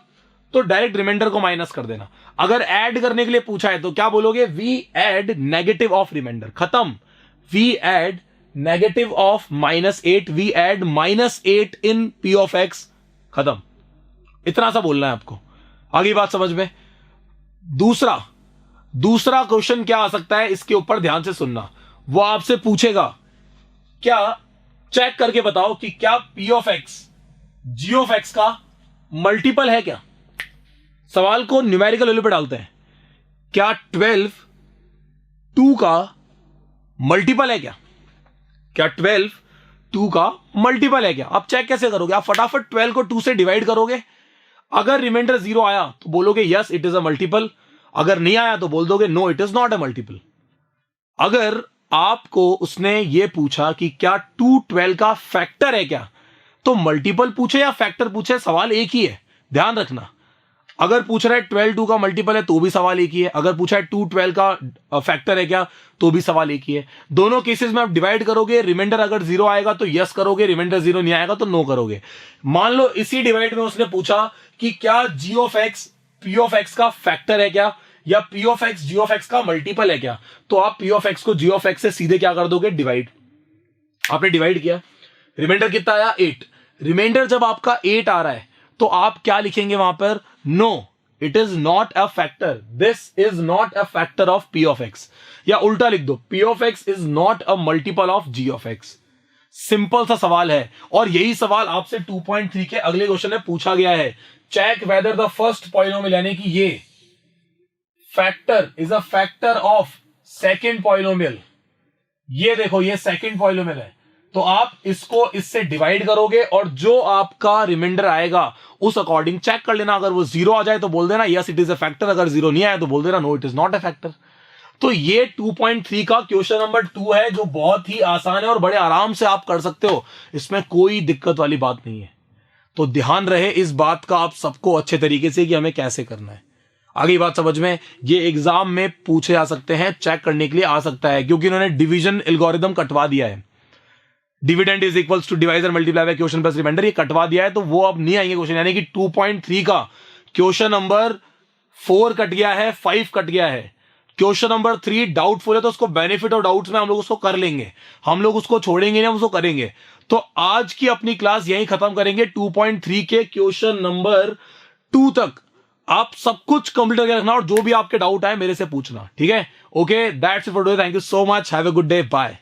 तो डायरेक्ट रिमाइंडर को माइनस कर देना, अगर ऐड करने के लिए पूछा है तो क्या बोलोगे, we add negative of remainder, खत्म। We add negative of -8, we add -8 in P of x, खत्म। इतना सा बोलना है आपको, आगे बात समझ में। दूसरा क्वेश्चन क्या आ सकता है, इसके ऊपर ध्यान से सुनना। वो आपसे पूछेगा क्या, चेक करके बताओ कि क्या p of x ji of x का मल्टीपल है क्या। सवाल को न्यूमेरिकल वैल्यू पे डालते हैं, क्या 12 2 का मल्टीपल है क्या 12 2 का मल्टीपल है क्या। आप चेक कैसे करोगे, आप फटाफट 12 को 2 से डिवाइड करोगे, अगर रिमाइंडर 0 आया तो बोलोगे yes it is a multiple, अगर नहीं आया तो बोल दोगे no it is not a multiple. अगर आपको उसने ये पूछा कि क्या 2 12 का फैक्टर है क्या, तो मल्टीपल पूछे या फैक्टर पूछे सवाल एक ही है, ध्यान रखना। अगर पूछ रहा है 12 2 का मल्टीपल है तो भी सवाल एक ही है, अगर पूछा है 2 12 का फैक्टर है क्या तो भी सवाल एक ही है। दोनों केसेस में आप डिवाइड करोगे, रिमाइंडर अगर 0 आएगा तो यस करोगे, रिमाइंडर 0 नहीं आएगा तो नो करोगे। मान लो इसी डिवाइड में उसने पूछा कि क्या G of x P of x का फैक्टर है क्या, या P of x ji of x का मल्टीपल है क्या, तो आप पी ऑफ एक्स को जी ऑफ एक्स से सीधे क्या कर दोगे, डिवाइड। आपने डिवाइड किया, रिमाइंडर कितना आया 8, रिमाइंडर जब आपका 8 आ रहा है तो आप क्या लिखेंगे वहां पर, no it is not a factor, this is not a factor of p of x, या उल्टा लिख दो p of x is not a multiple of g of x. Simple सा सवाल है, और यही सवाल आपसे 2.3 के अगले क्वेश्चन में पूछा गया है। Check whether the first polynomial, यानी कि ये factor is a factor of second polynomial, ये देखो ये सेकंड पॉलिनोमियल है, तो आप इसको इससे डिवाइड करोगे और जो आपका रिमाइंडर आएगा उस अकॉर्डिंग चेक कर लेना। अगर वो 0 आ जाए तो बोल देना yes it is a factor, अगर 0 नहीं आया तो बोल देना no it is not a factor. तो ये 2.3 का क्वेश्चन नंबर 2 है, जो बहुत ही आसान है और बड़े आराम से आप कर सकते हो, इसमें कोई दिक्कत वाली बात नहीं है। तो ध्यान रहे इस बात का आप सबको अच्छे तरीके से कि हमें कैसे करना है। आगे बात समझ में, ये एग्जाम में पूछे जा सकते हैं, चेक करने के लिए आ सकता है, क्योंकि इन्होंने डिवीजन एल्गोरिथम कटवा दिया है। Dividend is equals to divisor multiply by question plus remainder, ये कटवा दिया है, तो वो अब नहीं आएंगे क्वेश्चन। यानी कि 2.3 का क्वेश्चन नंबर 4 कट गया है, 5 कट गया है, क्वेश्चन नंबर 3 डाउटफुल है, तो उसको बेनिफिट ऑफ डाउट्स में हम लोग उसको कर लेंगे, हम लोग उसको छोड़ेंगे नहीं, हम उसको करेंगे। तो आज की अपनी क्लास यहीं खत्म करेंगे। 2.3 के क्वेश्चन नंबर 2 तक आप सब कुछ कंप्लीट करके रखना, और जो भी आपके डाउट आए मेरे से पूछना, ठीक है। Okay, that's it for today, thank you so much, have a good day, bye.